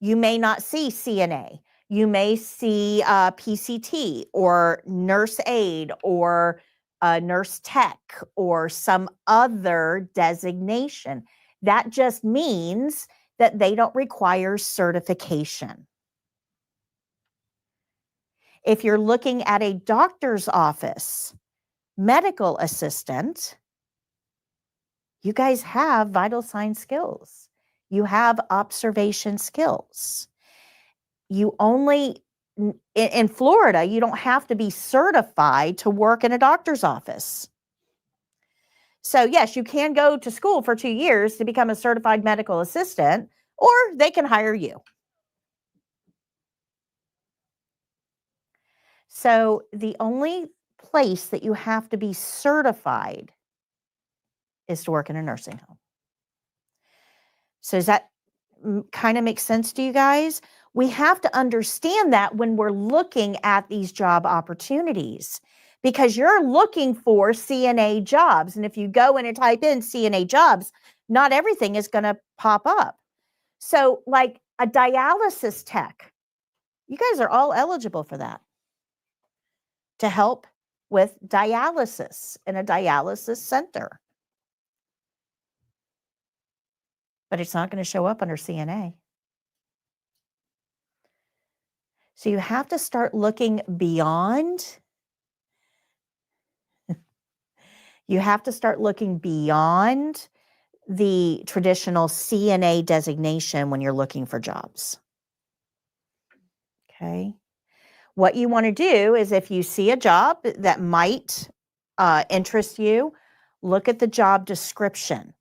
you may not see CNA. You may see PCT or nurse aide or nurse tech or some other designation. That just means that they don't require certification. If you're looking at a doctor's office, medical assistant, you guys have vital sign skills. You have observation skills. You only, in Florida, you don't have to be certified to work in a doctor's office. So yes, you can go to school for 2 years to become a certified medical assistant, or they can hire you. So the only place that you have to be certified is to work in a nursing home. So does that kind of make sense to you guys? We have to understand that when we're looking at these job opportunities, because you're looking for CNA jobs. And if you go in and type in CNA jobs, not everything is going to pop up. So like a dialysis tech, you guys are all eligible for that, to help with dialysis in a dialysis center. But it's not going to show up under CNA. So you have to start looking beyond. You have to start looking beyond the traditional CNA designation when you're looking for jobs. Okay. What you want to do is, if you see a job that might interest you, look at the job description.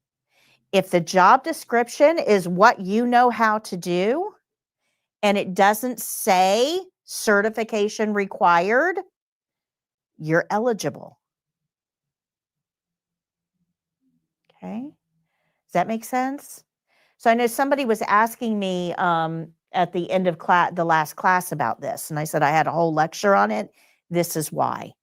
If the job description is what you know how to do, and it doesn't say certification required, you're eligible. Okay. Does that make sense? So I know somebody was asking me at the end of the last class about this, and I said I had a whole lecture on it. This is why.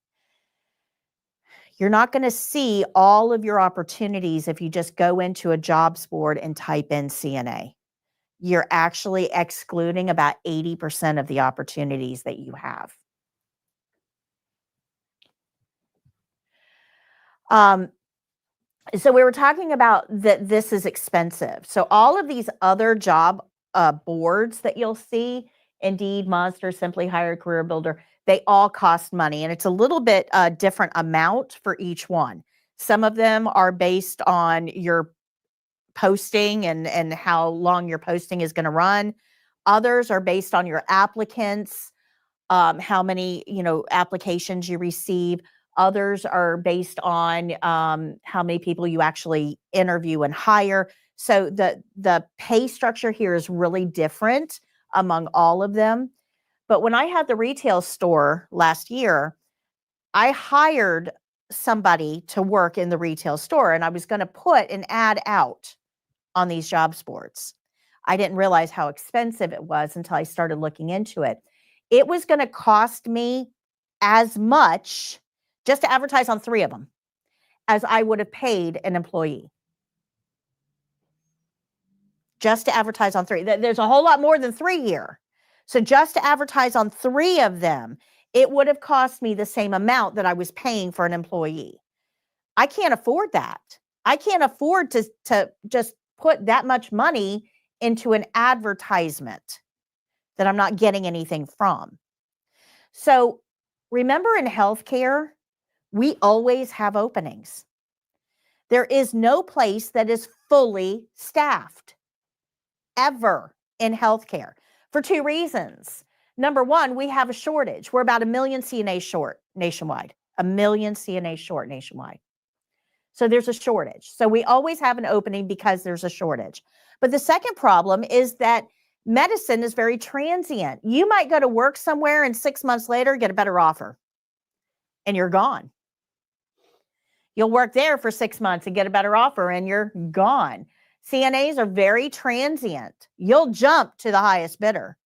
You're not going to see all of your opportunities if you just go into a jobs board and type in CNA. You're actually excluding about 80% of the opportunities that you have. So we were talking about that this is expensive. So all of these other job boards that you'll see, Indeed, Monster, Simply Hired, Career Builder, they all cost money, and it's a little bit different amount for each one. Some of them are based on your posting and how long your posting is going to run. Others are based on your applicants, how many applications you receive. Others are based on how many people you actually interview and hire. So the pay structure here is really different among all of them. But when I had the retail store last year, I hired somebody to work in the retail store, and I was going to put an ad out on these jobs boards. I didn't realize how expensive it was until I started looking into it. It was going to cost me as much just to advertise on 3 of them as I would have paid an employee. Just to advertise on 3. There's a whole lot more than 3 here. So just to advertise on 3 of them, it would have cost me the same amount that I was paying for an employee. I can't afford that. I can't afford to just put that much money into an advertisement that I'm not getting anything from. So remember, in healthcare, we always have openings. There is no place that is fully staffed ever in healthcare for 2 reasons. Number one, we have a shortage. We're about 1 million CNA short nationwide, 1 million CNA short nationwide. So there's a shortage. So we always have an opening because there's a shortage. But the second problem is that medicine is very transient. You might go to work somewhere and 6 months later get a better offer and you're gone. You'll work there for 6 months and get a better offer and you're gone. CNAs are very transient. You'll jump to the highest bidder.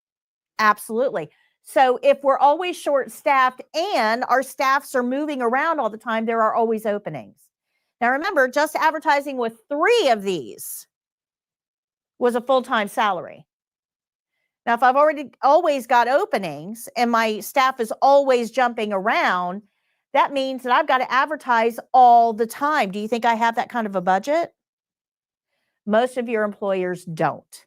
Absolutely. So if we're always short-staffed and our staffs are moving around all the time, there are always openings. Now remember, just advertising with 3 of these was a full-time salary. Now, if I've always got openings and my staff is always jumping around, that means that I've got to advertise all the time. Do you think I have that kind of a budget? Most of your employers don't.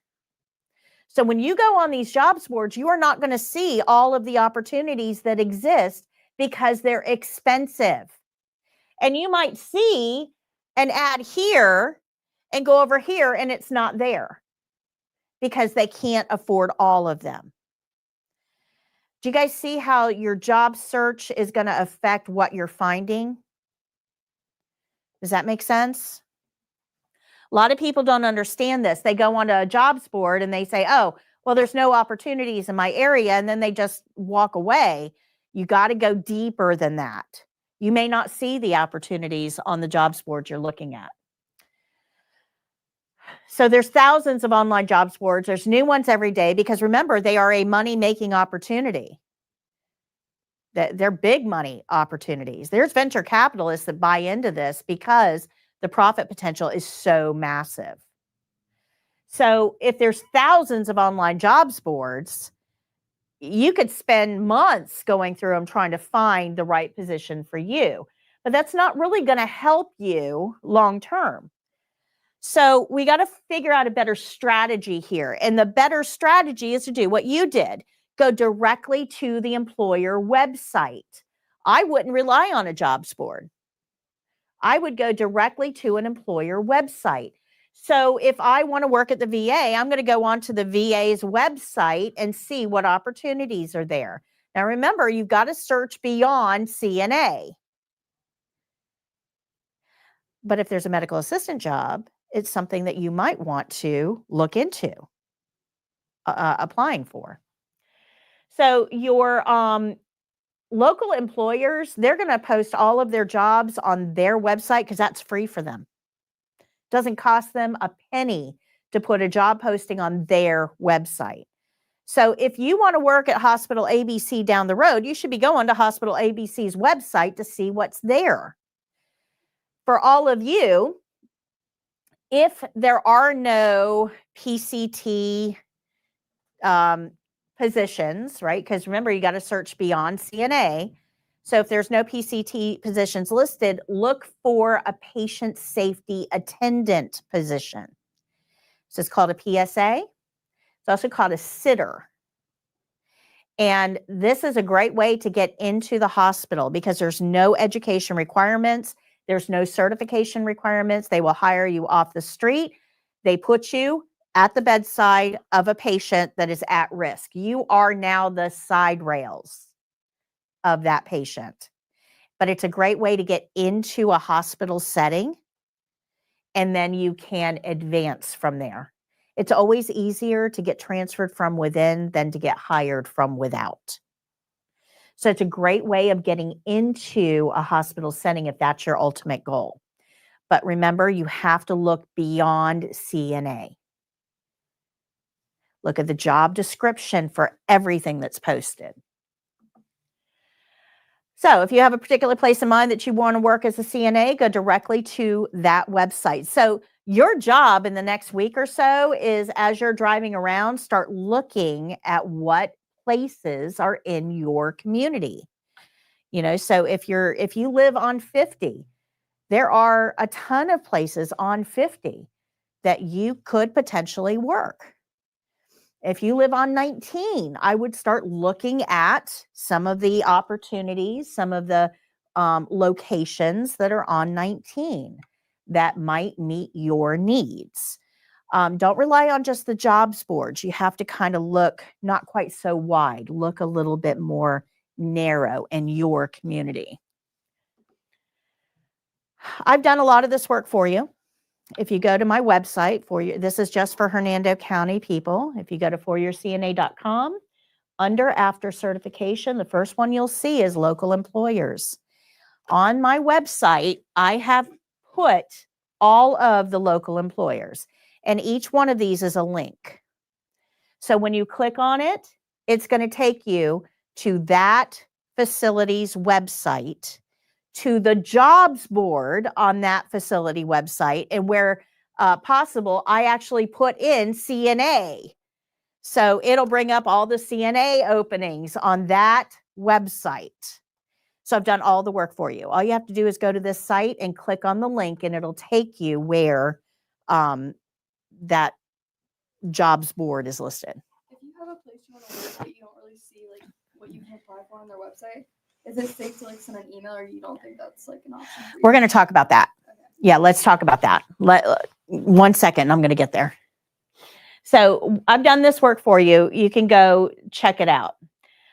So when you go on these jobs boards, you are not going to see all of the opportunities that exist because they're expensive. And you might see an ad here and go over here and it's not there because they can't afford all of them. Do you guys see how your job search is going to affect what you're finding? Does that make sense? A lot of people don't understand this. They go onto a jobs board and they say, oh, well, there's no opportunities in my area. And then they just walk away. You got to go deeper than that. You may not see the opportunities on the jobs board you're looking at. So there's thousands of online jobs boards. There's new ones every day because remember, they are a money-making opportunity. They're big money opportunities. There's venture capitalists that buy into this because the profit potential is so massive. So if there's thousands of online jobs boards, you could spend months going through them trying to find the right position for you. But that's not really going to help you long term. So we got to figure out a better strategy here. And the better strategy is to do what you did. Go directly to the employer website. I wouldn't rely on a jobs board. I would go directly to an employer website. So if I want to work at the VA, I'm going to go onto the VA's website and see what opportunities are there. Now remember, you've got to search beyond CNA. But if there's a medical assistant job, it's something that you might want to look into applying for. So your local employers, they're going to post all of their jobs on their website because that's free for them. Doesn't cost them a penny to put a job posting on their website. So if you want to work at Hospital ABC down the road, you should be going to Hospital ABC's website to see what's there. For all of you, if there are no PCT positions, right? Because remember, you got to search beyond CNA. So if there's no PCT positions listed, look for a patient safety attendant position. So it's called a PSA. It's also called a sitter. And this is a great way to get into the hospital because there's no education requirements. There's no certification requirements. They will hire you off the street. They put you at the bedside of a patient that is at risk. You are now the side rails of that patient. But it's a great way to get into a hospital setting, and then you can advance from there. It's always easier to get transferred from within than to get hired from without. So it's a great way of getting into a hospital setting if that's your ultimate goal. But remember, you have to look beyond CNA. Look at the job description for everything that's posted. So if you have a particular place in mind that you want to work as a CNA, go directly to that website. So your job in the next week or so is, as you're driving around, start looking at what places are in your community. So if you live on 50, there are a ton of places on 50 that you could potentially work. If you live on 19, I would start looking at some of the opportunities, some of the locations that are on 19 that might meet your needs. Don't rely on just the jobs boards. You have to kind of look not quite so wide, look a little bit more narrow in your community. I've done a lot of this work for you. If you go to my website, this is just for Hernando County people. If you go to 4YourCNA.com, under after certification, the first one you'll see is local employers. On my website, I have put all of the local employers, and each one of these is a link. So when you click on it, it's going to take you to that facility's website, to the jobs board on that facility website, and where possible, I actually put in CNA. So it'll bring up all the CNA openings on that website. So I've done all the work for you. All you have to do is go to this site and click on the link, and it'll take you where that jobs board is listed. If you have a place you want to work but you don't really see like what you can apply for on their website, is it safe to like send an email, or you don't think that's like an option for you? We're going to talk about that. Okay. Yeah, let's talk about that. 1 second, I'm going to get there. So I've done this work for you. You can go check it out.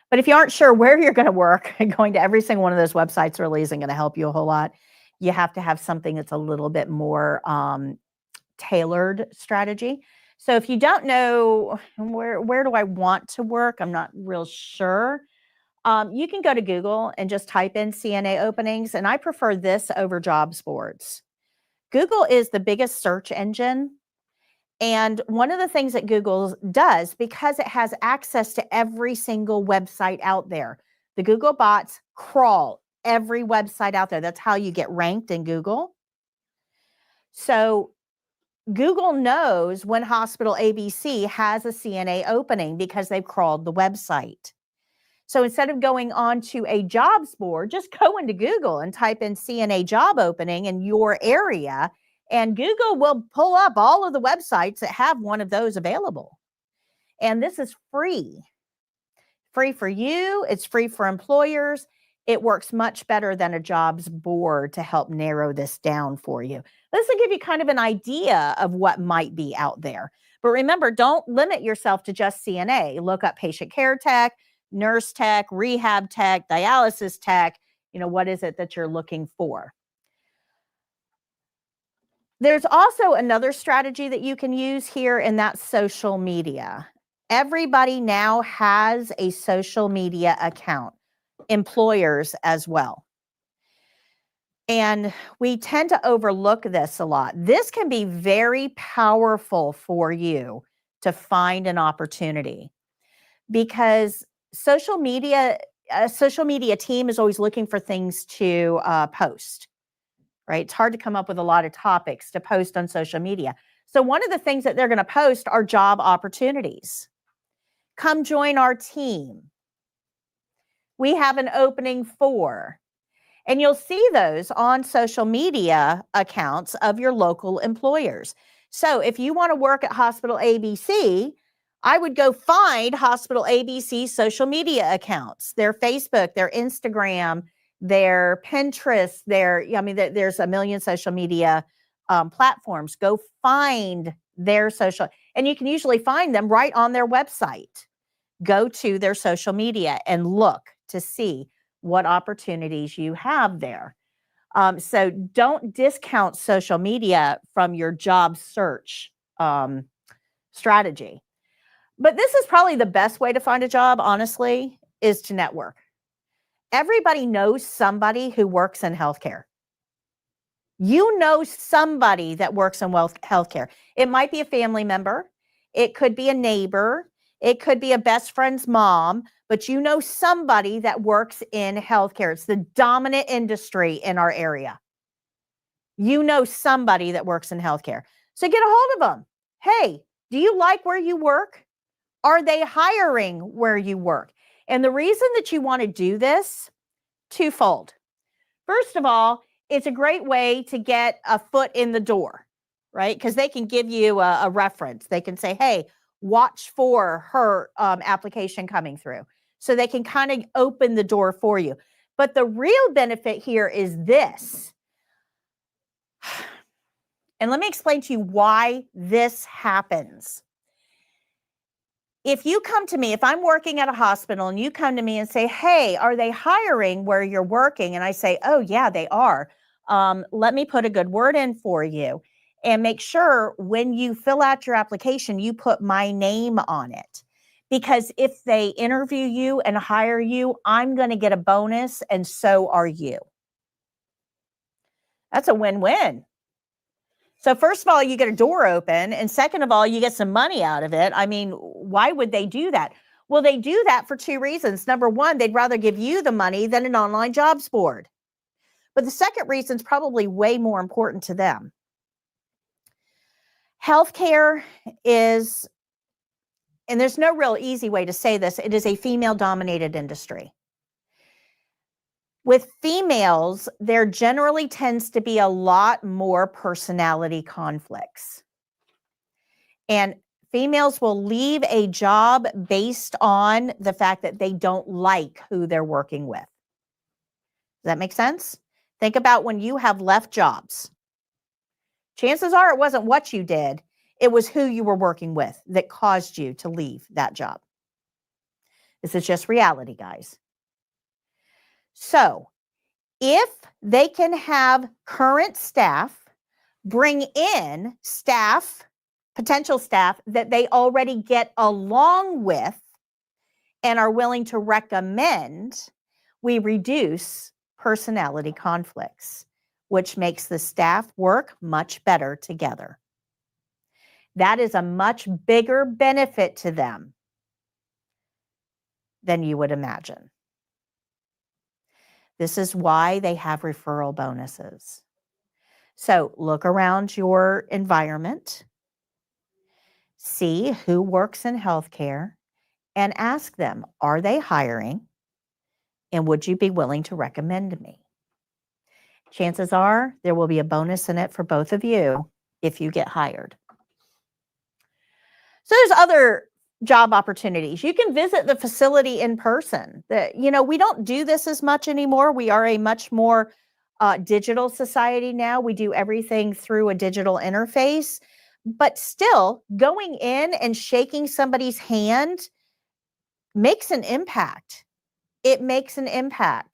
But if you aren't sure where you're going to work, going to every single one of those websites really isn't going to help you a whole lot. You have to have something that's a little bit more tailored strategy. So if you don't know where do I want to work, I'm not real sure. You can go to Google and just type in CNA openings, and I prefer this over jobs boards. Google is the biggest search engine, and one of the things that Google does, because it has access to every single website out there, the Google bots crawl every website out there. That's how you get ranked in Google. So Google knows when Hospital ABC has a CNA opening because they've crawled the website. So instead of going on to a jobs board, just go into Google and type in CNA job opening in your area, and Google will pull up all of the websites that have one of those available. And this is free. Free for you. It's free for employers. It works much better than a jobs board to help narrow this down for you. This will give you kind of an idea of what might be out there. But remember, don't limit yourself to just CNA. Look up patient care tech, nurse tech, rehab tech, dialysis tech. What is it that you're looking for? There's also another strategy that you can use here, and that's social media. Everybody now has a social media account, employers as well. And we tend to overlook this a lot. This can be very powerful for you to find an opportunity, because social media, a social media team is always looking for things to post, right? It's hard to come up with a lot of topics to post on social media. So one of the things that they're going to post are job opportunities. Come join our team. We have an opening for. And you'll see those on social media accounts of your local employers. So if you want to work at Hospital ABC, I would go find Hospital ABC social media accounts, their Facebook, their Instagram, their Pinterest, there's a million social media platforms. Go find their social, and you can usually find them right on their website. Go to their social media and look to see what opportunities you have there. So don't discount social media from your job search strategy. But this is probably the best way to find a job, honestly, is to network. Everybody knows somebody who works in healthcare. You know somebody that works in healthcare. It might be a family member. It could be a neighbor. It could be a best friend's mom, but you know somebody that works in healthcare. It's the dominant industry in our area. You know somebody that works in healthcare. So get a hold of them. Hey, do you like where you work? Are they hiring where you work? And the reason that you want to do this, twofold. First of all, it's a great way to get a foot in the door, right? Because they can give you a reference. They can say, hey, watch for her application coming through. So they can kind of open the door for you. But the real benefit here is this. And let me explain to you why this happens. If you come to me, if I'm working at a hospital and you come to me and say, hey, are they hiring where you're working? And I say, oh, yeah, they are. Let me put a good word in for you. And make sure when you fill out your application, you put my name on it. Because if they interview you and hire you, I'm going to get a bonus, and so are you. That's a win-win. So first of all, you get a door open, and second of all, you get some money out of it. I mean, why would they do that? Well, they do that for two reasons. Number one, they'd rather give you the money than an online jobs board. But the second reason is probably way more important to them. Healthcare is, and there's no real easy way to say this, it is a female-dominated industry. With females, there generally tends to be a lot more personality conflicts. And females will leave a job based on the fact that they don't like who they're working with. Does that make sense? Think about when you have left jobs. Chances are it wasn't what you did, it was who you were working with that caused you to leave that job. This is just reality, guys. So, if they can have current staff bring in staff, potential staff that they already get along with and are willing to recommend, we reduce personality conflicts, which makes the staff work much better together. That is a much bigger benefit to them than you would imagine. This is why they have referral bonuses. So look around your environment, see who works in healthcare, and ask them, are they hiring? And would you be willing to recommend me? Chances are there will be a bonus in it for both of you if you get hired. So there's other job opportunities. You can visit the facility in person. We don't do this as much anymore. We are a much more digital society now. We do everything through a digital interface. But still, going in and shaking somebody's hand makes an impact. It makes an impact.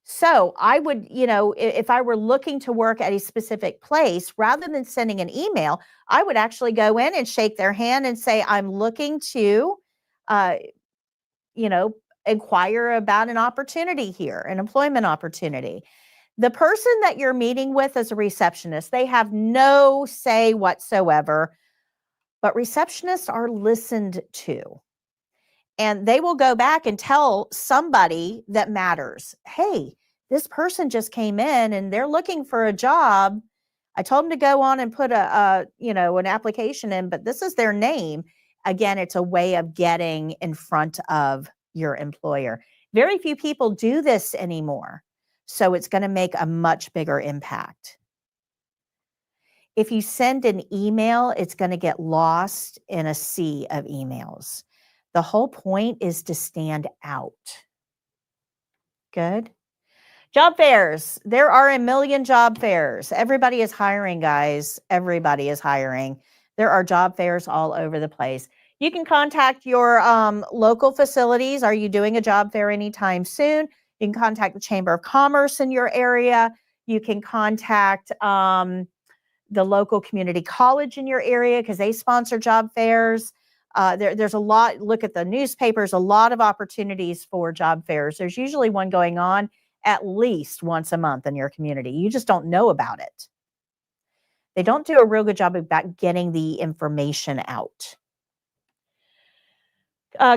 So I would, if I were looking to work at a specific place, rather than sending an email, I would actually go in and shake their hand and say, I'm looking to, inquire about an opportunity here, an employment opportunity. The person that you're meeting with as a receptionist, they have no say whatsoever, but receptionists are listened to. And they will go back and tell somebody that matters, hey, this person just came in and they're looking for a job. I told them to go on and put an application in, but this is their name. Again, it's a way of getting in front of your employer. Very few people do this anymore. So it's going to make a much bigger impact. If you send an email, it's going to get lost in a sea of emails. The whole point is to stand out. Good. Job fairs. There are a million job fairs. Everybody is hiring, guys. Everybody is hiring. There are job fairs all over the place. You can contact your local facilities. Are you doing a job fair anytime soon? You can contact the Chamber of Commerce in your area. You can contact the local community college in your area because they sponsor job fairs. There's a lot, look at the newspapers, a lot of opportunities for job fairs. There's usually one going on at least once a month in your community. You just don't know about it. They don't do a real good job about getting the information out.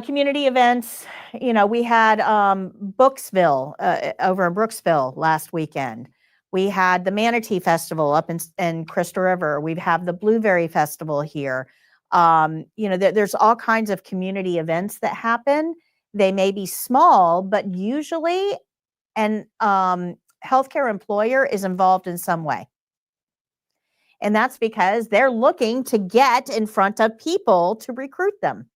Community events, we had Booksville over in Brooksville last weekend. We had the Manatee Festival up in Crystal River. We have the Blueberry Festival here. There's all kinds of community events that happen. They may be small, but usually an healthcare employer is involved in some way. And that's because they're looking to get in front of people to recruit them.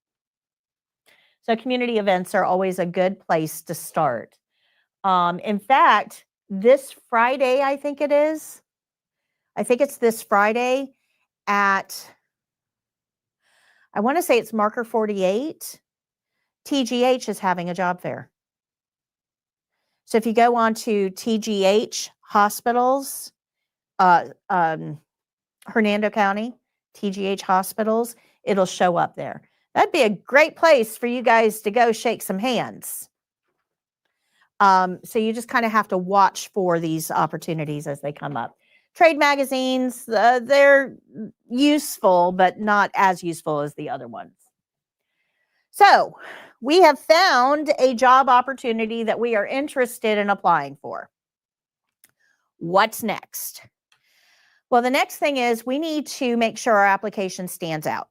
So community events are always a good place to start. In fact, this Friday, I think it's this Friday at, I want to say it's Marker 48. TGH is having a job fair. So if you go on to TGH hospitals, Hernando County, TGH hospitals, it'll show up there. That'd be a great place for you guys to go shake some hands. So you just kind of have to watch for these opportunities as they come up. Trade magazines, they're useful, but not as useful as the other ones. So we have found a job opportunity that we are interested in applying for. What's next? Well, the next thing is we need to make sure our application stands out.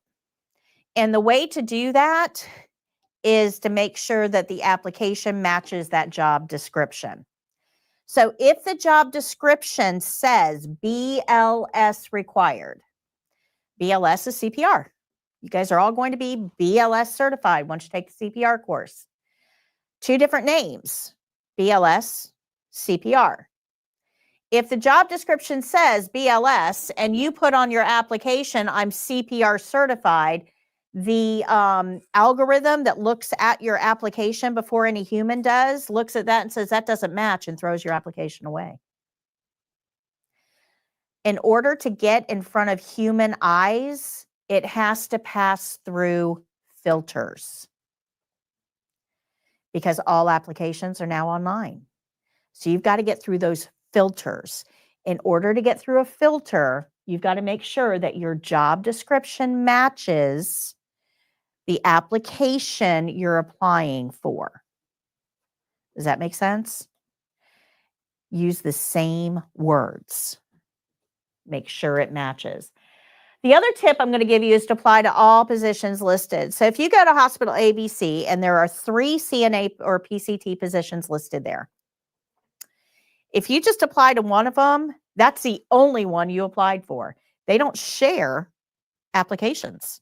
And the way to do that is to make sure that the application matches that job description. So if the job description says BLS required, BLS is CPR. You guys are all going to be BLS certified once you take the CPR course. 2 different names, BLS, CPR. If the job description says BLS and you put on your application, I'm CPR certified, the algorithm that looks at your application before any human does, looks at that and says that doesn't match and throws your application away. In order to get in front of human eyes, it has to pass through filters because all applications are now online. So you've got to get through those filters. In order to get through a filter, you've got to make sure that your job description matches the application you're applying for. Does that make sense? Use the same words. Make sure it matches. The other tip I'm going to give you is to apply to all positions listed. So if you go to Hospital ABC and there are 3 CNA or PCT positions listed there, if you just apply to one of them, that's the only one you applied for. They don't share applications.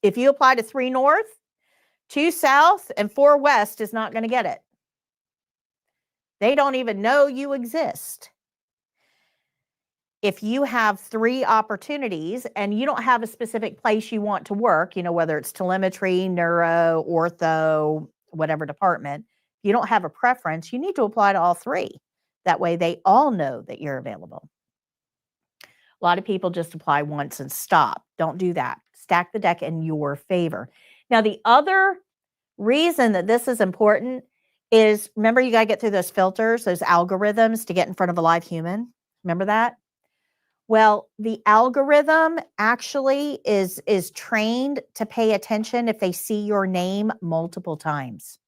If you apply to 3 North, 2 South, and 4 West is not going to get it. They don't even know you exist. If you have 3 opportunities and you don't have a specific place you want to work, whether it's telemetry, neuro, ortho, whatever department, you don't have a preference, you need to apply to all 3. That way they all know that you're available. A lot of people just apply once and stop. Don't do that. Stack the deck in your favor. Now, the other reason that this is important is, remember, you got to get through those filters, those algorithms to get in front of a live human. Remember that? Well, the algorithm actually is trained to pay attention if they see your name multiple times.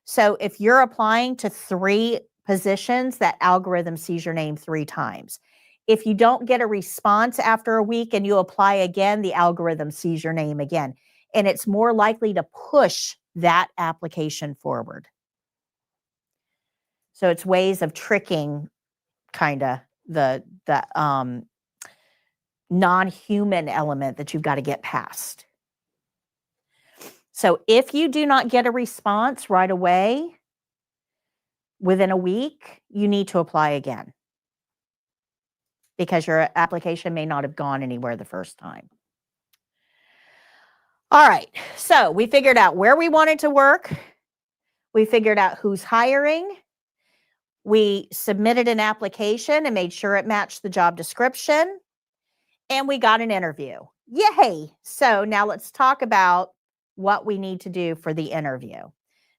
So if you're applying to 3 positions, that algorithm sees your name 3 times. If you don't get a response after a week and you apply again, the algorithm sees your name again. And it's more likely to push that application forward. So it's ways of tricking kind of the non-human element that you've got to get past. So if you do not get a response right away, within a week, you need to apply again because your application may not have gone anywhere the first time. All right, so we figured out where we wanted to work. We figured out who's hiring. We submitted an application and made sure it matched the job description. And we got an interview. Yay! So now let's talk about what we need to do for the interview.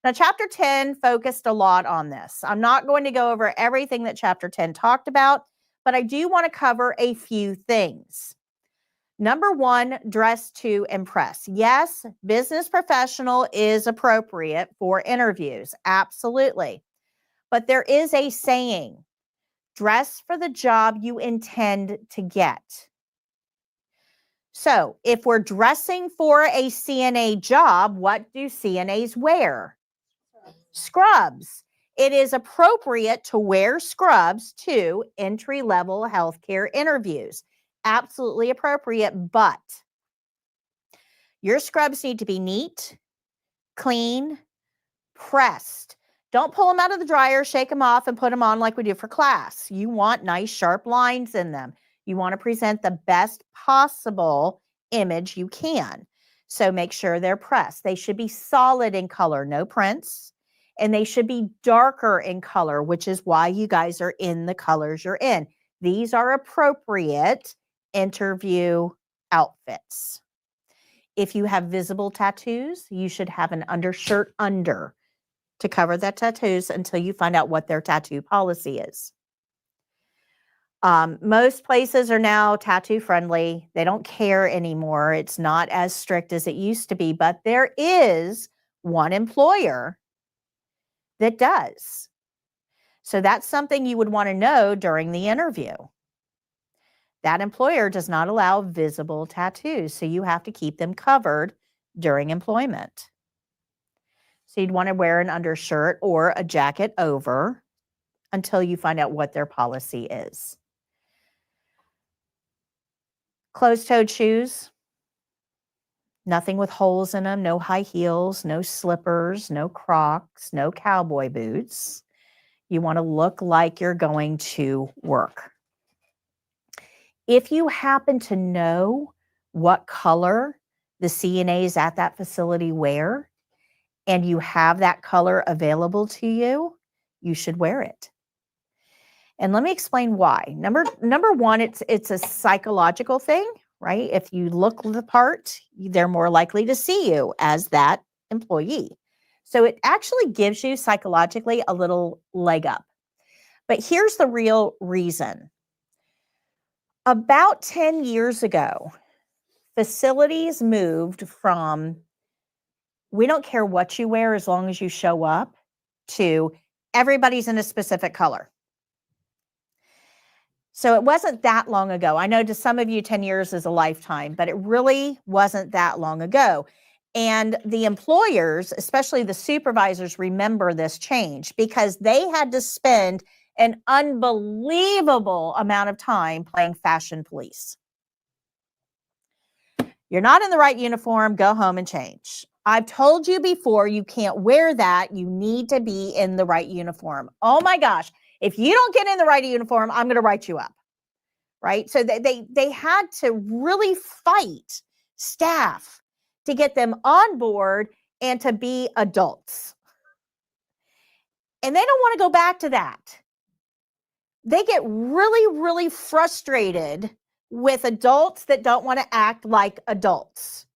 Now, Chapter 10 focused a lot on this. I'm not going to go over everything that Chapter 10 talked about, but I do want to cover a few things. Number one, dress to impress. Yes, business professional is appropriate for interviews. Absolutely. But there is a saying, dress for the job you intend to get. So if we're dressing for a CNA job, what do CNAs wear? Scrubs. It is appropriate to wear scrubs to entry-level healthcare interviews. Absolutely appropriate, but your scrubs need to be neat, clean, pressed. Don't pull them out of the dryer, shake them off, and put them on like we do for class. You want nice, sharp lines in them. You want to present the best possible image you can. So make sure they're pressed. They should be solid in color, no prints. And they should be darker in color, which is why you guys are in the colors you're in. These are appropriate interview outfits. If you have visible tattoos, you should have an undershirt under to cover the tattoos until you find out what their tattoo policy is. Most places are now tattoo friendly. They don't care anymore. It's not as strict as it used to be, but there is one employer that does. So that's something you would want to know during the interview. That employer does not allow visible tattoos, so you have to keep them covered during employment. So you'd want to wear an undershirt or a jacket over until you find out what their policy is. Closed-toed shoes, nothing with holes in them, no high heels, no slippers, no Crocs, no cowboy boots. You want to look like you're going to work. If you happen to know what color the CNAs at that facility wear, and you have that color available to you, you should wear it. And let me explain why. Number one, it's a psychological thing, right? If you look the part, they're more likely to see you as that employee. So it actually gives you psychologically a little leg up. But here's the real reason. About 10 years ago, facilities moved from, we don't care what you wear as long as you show up, to everybody's in a specific color. So it wasn't that long ago. I know to some of you 10 years is a lifetime, but it really wasn't that long ago. And the employers, especially the supervisors, remember this change because they had to spend an unbelievable amount of time playing fashion police. You're not in the right uniform, go home and change. I've told you before, you can't wear that. You need to be in the right uniform. Oh my gosh. If you don't get in the right uniform, I'm going to write you up, right? So they had to really fight staff to get them on board and to be adults. And they don't want to go back to that. They get really, really frustrated with adults that don't want to act like adults.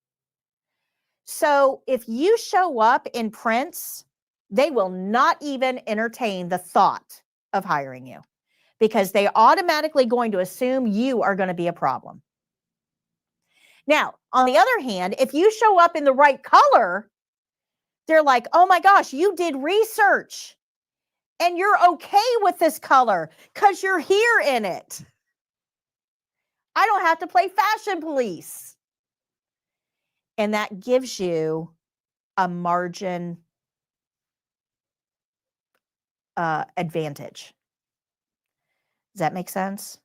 So if you show up in prints, they will not even entertain the thought of hiring you because they're automatically going to assume you are going to be a problem. Now, on the other hand, if you show up in the right color, they're like, oh my gosh, you did research and you're okay with this color because you're here in it. I don't have to play fashion police. And that gives you a margin advantage. Does that make sense?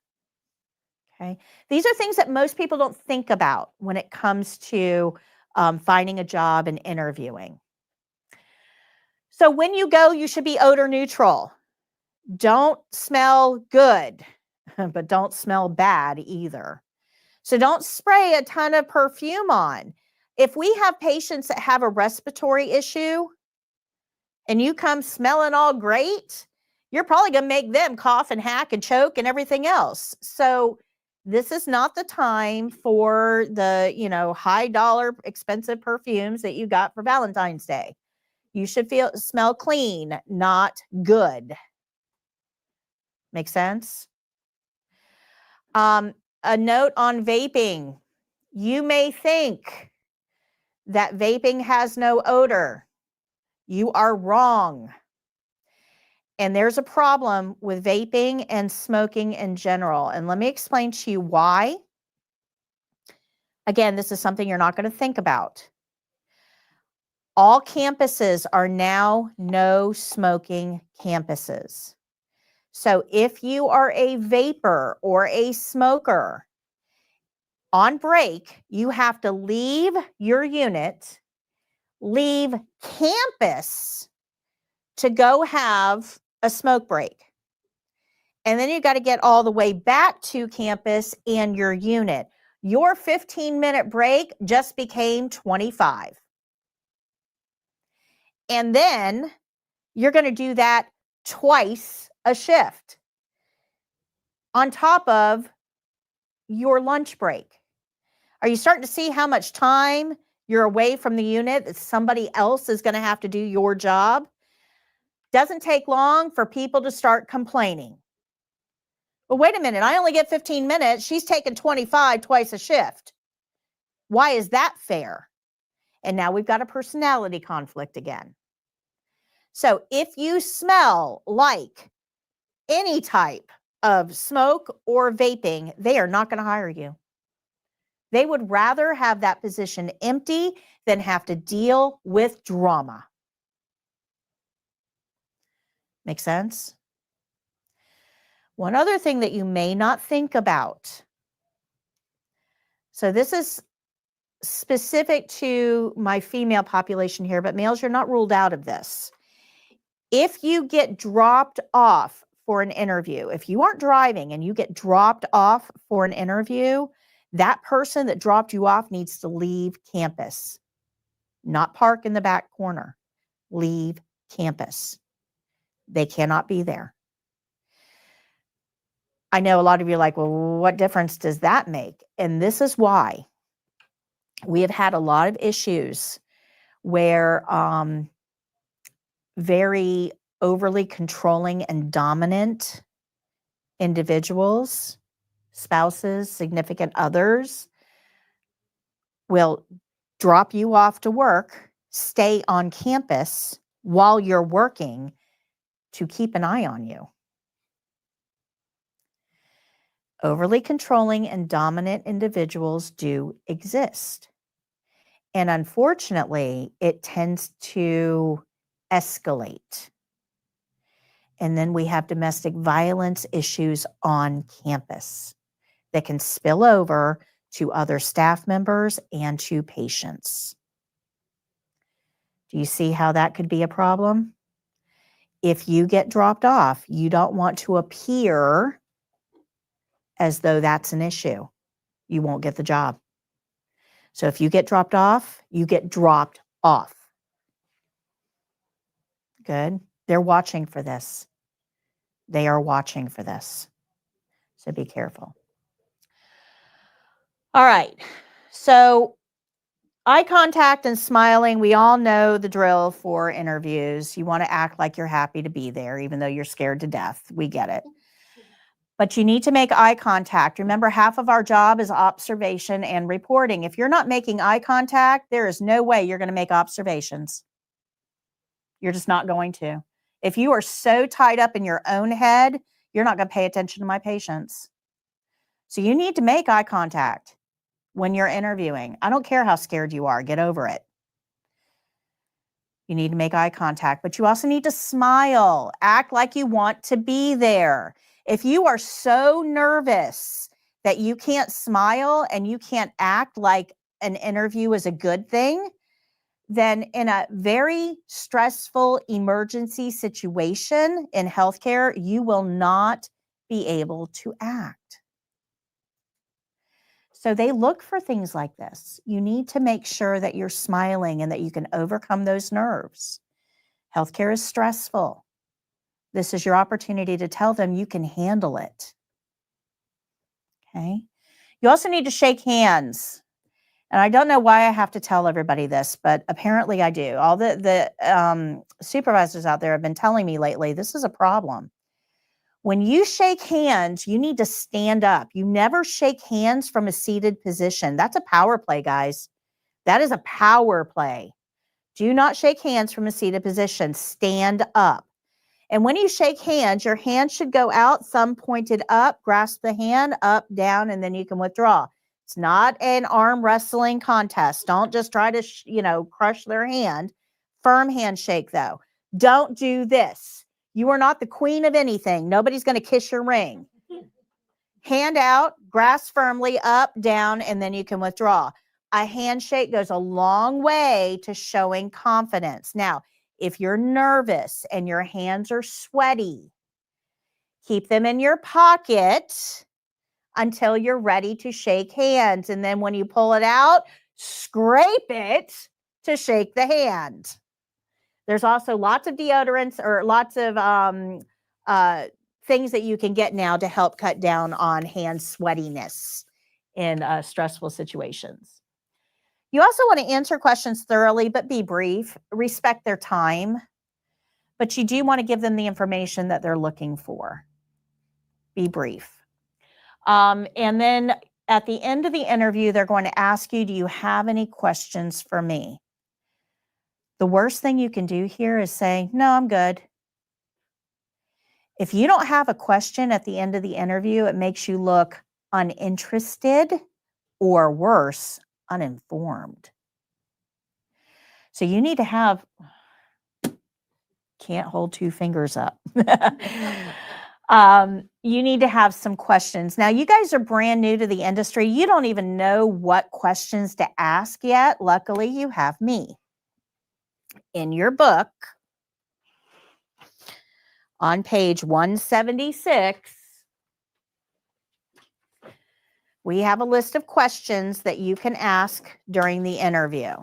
Okay. These are things that most people don't think about when it comes to finding a job and interviewing. So when you go, you should be odor neutral. Don't smell good, but don't smell bad either. So don't spray a ton of perfume on. If we have patients that have a respiratory issue and you come smelling all great, you're probably going to make them cough and hack and choke and everything else. So This is not the time for the, high dollar expensive perfumes that you got for Valentine's Day. You should smell clean, not good. Make sense? A note on vaping. You may think that vaping has no odor. You are wrong. And there's a problem with vaping and smoking in general. And let me explain to you why. Again, this is something you're not going to think about. All campuses are now no smoking campuses. So if you are a vapor or a smoker, on break, you have to leave your unit, leave campus to go have a smoke break. And then you got to get all the way back to campus and your unit. Your 15-minute break just became 25. And then you're going to do that twice a shift on top of your lunch break. Are you starting to see how much time you're away from the unit that somebody else is going to have to do your job? Doesn't take long for people to start complaining. Well, wait a minute, I only get 15 minutes. She's taking 25 twice a shift. Why is that fair? And now we've got a personality conflict again. So if you smell like any type of smoke or vaping, they are not going to hire you. They would rather have that position empty than have to deal with drama. Make sense? One other thing that you may not think about. So this is specific to my female population here, but males, you're not ruled out of this. If you get dropped off for an interview, if you aren't driving and you get dropped off for an interview, that person that dropped you off needs to leave campus, not park in the back corner. Leave campus. They cannot be there. I know a lot of you are like, well, what difference does that make? And this is why. We have had a lot of issues where very overly controlling and dominant individuals, spouses, significant others, will drop you off to work, stay on campus while you're working to keep an eye on you. Overly controlling and dominant individuals do exist. And unfortunately, it tends to escalate. And then we have domestic violence issues on campus that can spill over to other staff members and to patients. Do you see how that could be a problem? If you get dropped off, you don't want to appear as though that's an issue. You won't get the job. So if you get dropped off, you get dropped off. Good. They're watching for this. They are watching for this. So be careful. All right. So eye contact and smiling, we all know the drill for interviews. You want to act like you're happy to be there, even though you're scared to death. We get it. But you need to make eye contact. Remember, half of our job is observation and reporting. If you're not making eye contact, there is no way you're going to make observations. You're just not going to. If you are so tied up in your own head, you're not going to pay attention to my patients. So you need to make eye contact when you're interviewing. I don't care how scared you are. Get over it. You need to make eye contact, but you also need to smile. Act like you want to be there. If you are so nervous that you can't smile and you can't act like an interview is a good thing, then in a very stressful emergency situation in healthcare, you will not be able to act. So they look for things like this. You need to make sure that you're smiling and that you can overcome those nerves. Healthcare is stressful. This is your opportunity to tell them you can handle it. Okay? You also need to shake hands. And I don't know why I have to tell everybody this, but apparently I do. All the supervisors out there have been telling me lately, this is a problem. When you shake hands, you need to stand up. You never shake hands from a seated position. That's a power play, guys. That is a power play. Do not shake hands from a seated position. Stand up. And when you shake hands, your hand should go out, thumb pointed up, grasp the hand, up, down, and then you can withdraw. It's not an arm wrestling contest. Don't just try to, crush their hand. Firm handshake, though. Don't do this. You are not the queen of anything. Nobody's going to kiss your ring. Hand out, grasp firmly, up, down, and then you can withdraw. A handshake goes a long way to showing confidence. Now, if you're nervous and your hands are sweaty, keep them in your pocket until you're ready to shake hands. And then when you pull it out, scrape it to shake the hand. There's also lots of deodorants or lots of things that you can get now to help cut down on hand sweatiness in stressful situations. You also want to answer questions thoroughly, but be brief. Respect their time. But you do want to give them the information that they're looking for. Be brief. And then at the end of the interview, they're going to ask you, do you have any questions for me? The worst thing you can do here is say, no, I'm good. If you don't have a question at the end of the interview, it makes you look uninterested or worse, uninformed. So you need to have, can't hold two fingers up. You need to have some questions. Now, you guys are brand new to the industry. You don't even know what questions to ask yet. Luckily, you have me. In your book, on page 176, we have a list of questions that you can ask during the interview.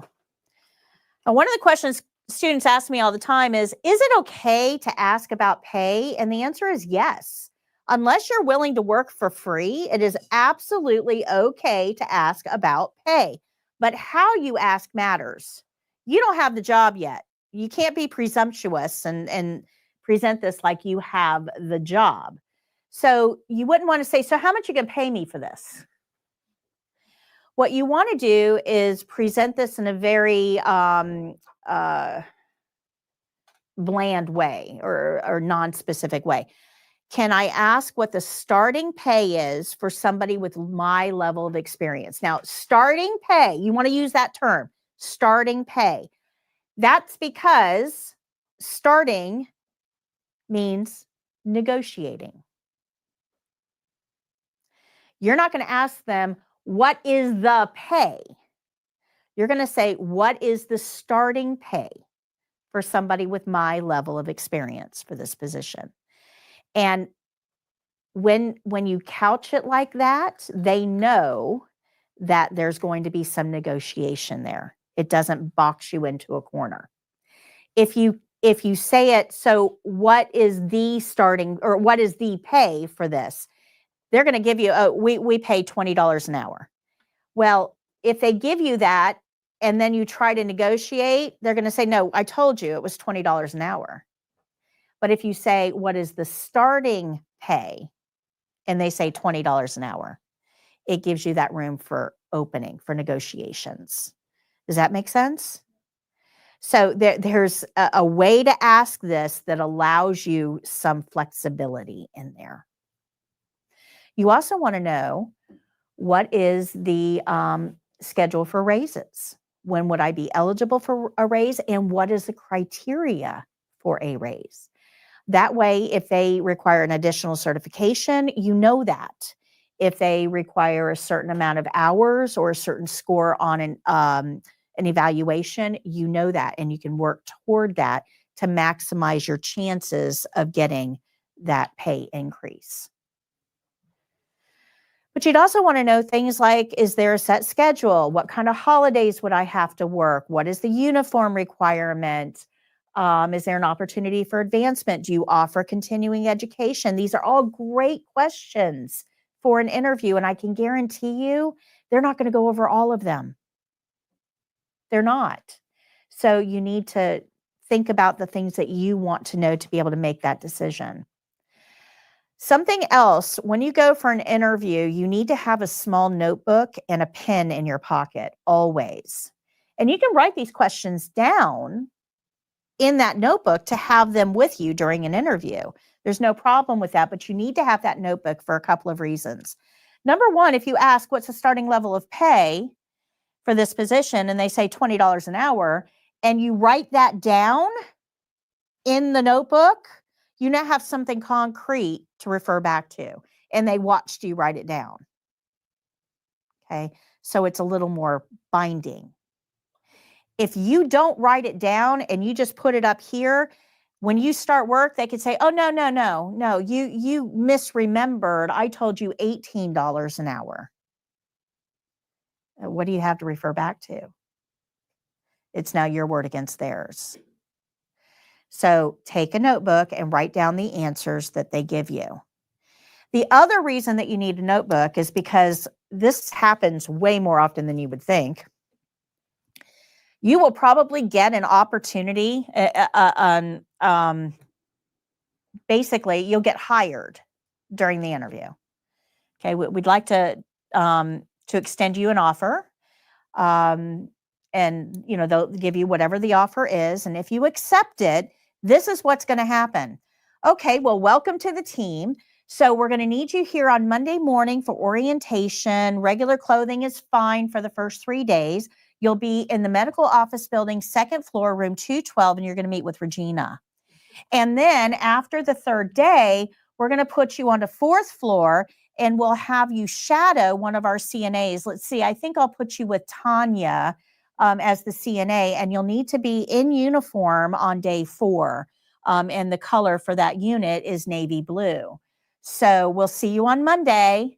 Now, one of the questions students ask me all the time is it okay to ask about pay? And the answer is yes. Unless you're willing to work for free, it is absolutely okay to ask about pay. But how you ask matters. You don't have the job yet. You can't be presumptuous and present this like you have the job. So you wouldn't want to say, so how much you can pay me for this? What you want to do is present this in a very bland way or non-specific way. Can I ask what the starting pay is for somebody with my level of experience? Now, starting pay, you want to use that term, starting pay. That's because starting means negotiating. You're not going to ask them, what is the pay? You're going to say, what is the starting pay for somebody with my level of experience for this position? And when you couch it like that, they know that there's going to be some negotiation there. It doesn't box you into a corner. If you say it, so what is the starting or what is the pay for this? They're going to give you, we pay $20 an hour. Well, if they give you that and then you try to negotiate, they're going to say, no, I told you it was $20 an hour. But if you say, what is the starting pay? And they say $20 an hour, it gives you that room for opening, for negotiations. Does that make sense? So there's a way to ask this that allows you some flexibility in there. You also want to know, what is the schedule for raises? When would I be eligible for a raise? And what is the criteria for a raise? That way, if they require an additional certification, you know that. If they require a certain amount of hours or a certain score on an evaluation, you know that, and you can work toward that to maximize your chances of getting that pay increase. But you'd also want to know things like, is there a set schedule? What kind of holidays would I have to work? What is the uniform requirement? Is there an opportunity for advancement? Do you offer continuing education? These are all great questions for an interview, and I can guarantee you they're not going to go over all of them. They're not. So you need to think about the things that you want to know to be able to make that decision. Something else, when you go for an interview, you need to have a small notebook and a pen in your pocket always. And you can write these questions down in that notebook to have them with you during an interview. There's no problem with that, but you need to have that notebook for a couple of reasons. Number one, if you ask what's the starting level of pay for this position and they say $20 an hour, and you write that down in the notebook, you now have something concrete to refer back to, and they watched you write it down. Okay, so it's a little more binding. If you don't write it down and you just put it up here, when you start work, they could say, oh, no, you misremembered. I told you $18 an hour. What do you have to refer back to? It's now your word against theirs. So take a notebook and write down the answers that they give you. The other reason that you need a notebook is because this happens way more often than you would think. You will probably get an opportunity, basically you'll get hired during the interview. Okay, we'd like to extend you an offer. And they'll give you whatever the offer is. And if you accept it, this is what's going to happen. Okay, well, welcome to the team. So we're going to need you here on Monday morning for orientation. Regular clothing is fine for the first 3 days. You'll be in the medical office building, second floor, room 212, and you're going to meet with Regina. And then after the third day, we're going to put you on the fourth floor and we'll have you shadow one of our CNAs. Let's see, I think I'll put you with Tanya as the CNA, and you'll need to be in uniform on day 4. And the color for that unit is navy blue. So we'll see you on Monday.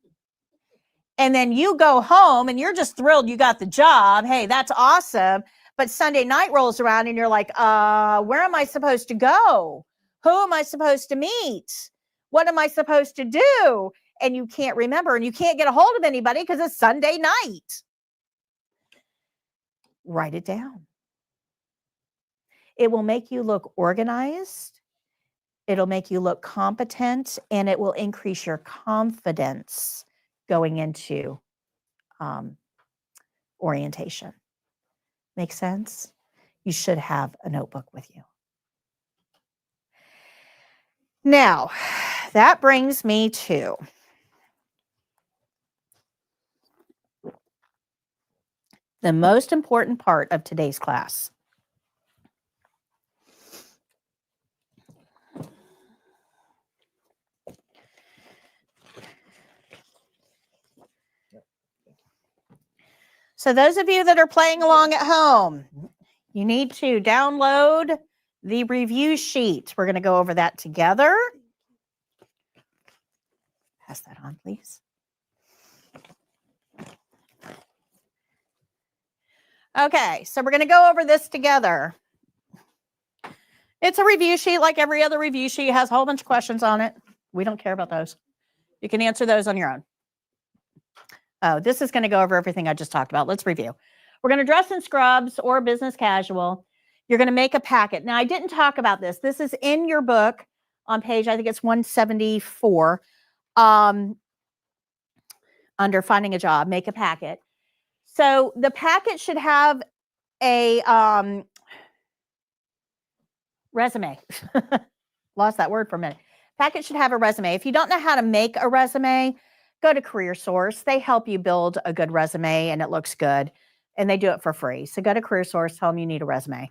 And then you go home and you're just thrilled you got the job. Hey, that's awesome. But Sunday night rolls around and you're like, where am I supposed to go? Who am I supposed to meet? What am I supposed to do? And you can't remember and you can't get a hold of anybody because it's Sunday night. Write it down. It will make you look organized. It'll make you look competent, and it will increase your confidence going into orientation. Make sense? You should have a notebook with you. Now, that brings me to the most important part of today's class. So those of you that are playing along at home, you need to download the review sheet. We're going to go over that together. Pass that on, please. Okay, so we're going to go over this together. It's a review sheet like every other review sheet. It has a whole bunch of questions on it. We don't care about those. You can answer those on your own. Oh, this is going to go over everything I just talked about. Let's review. We're going to dress in scrubs or business casual. You're going to make a packet. Now, I didn't talk about this. This is in your book on page, I think it's 174, under finding a job, make a packet. So the packet should have a resume. Lost that word for a minute. Packet should have a resume. If you don't know how to make a resume, go to CareerSource. They help you build a good resume and it looks good. And they do it for free. So go to CareerSource, tell them you need a resume.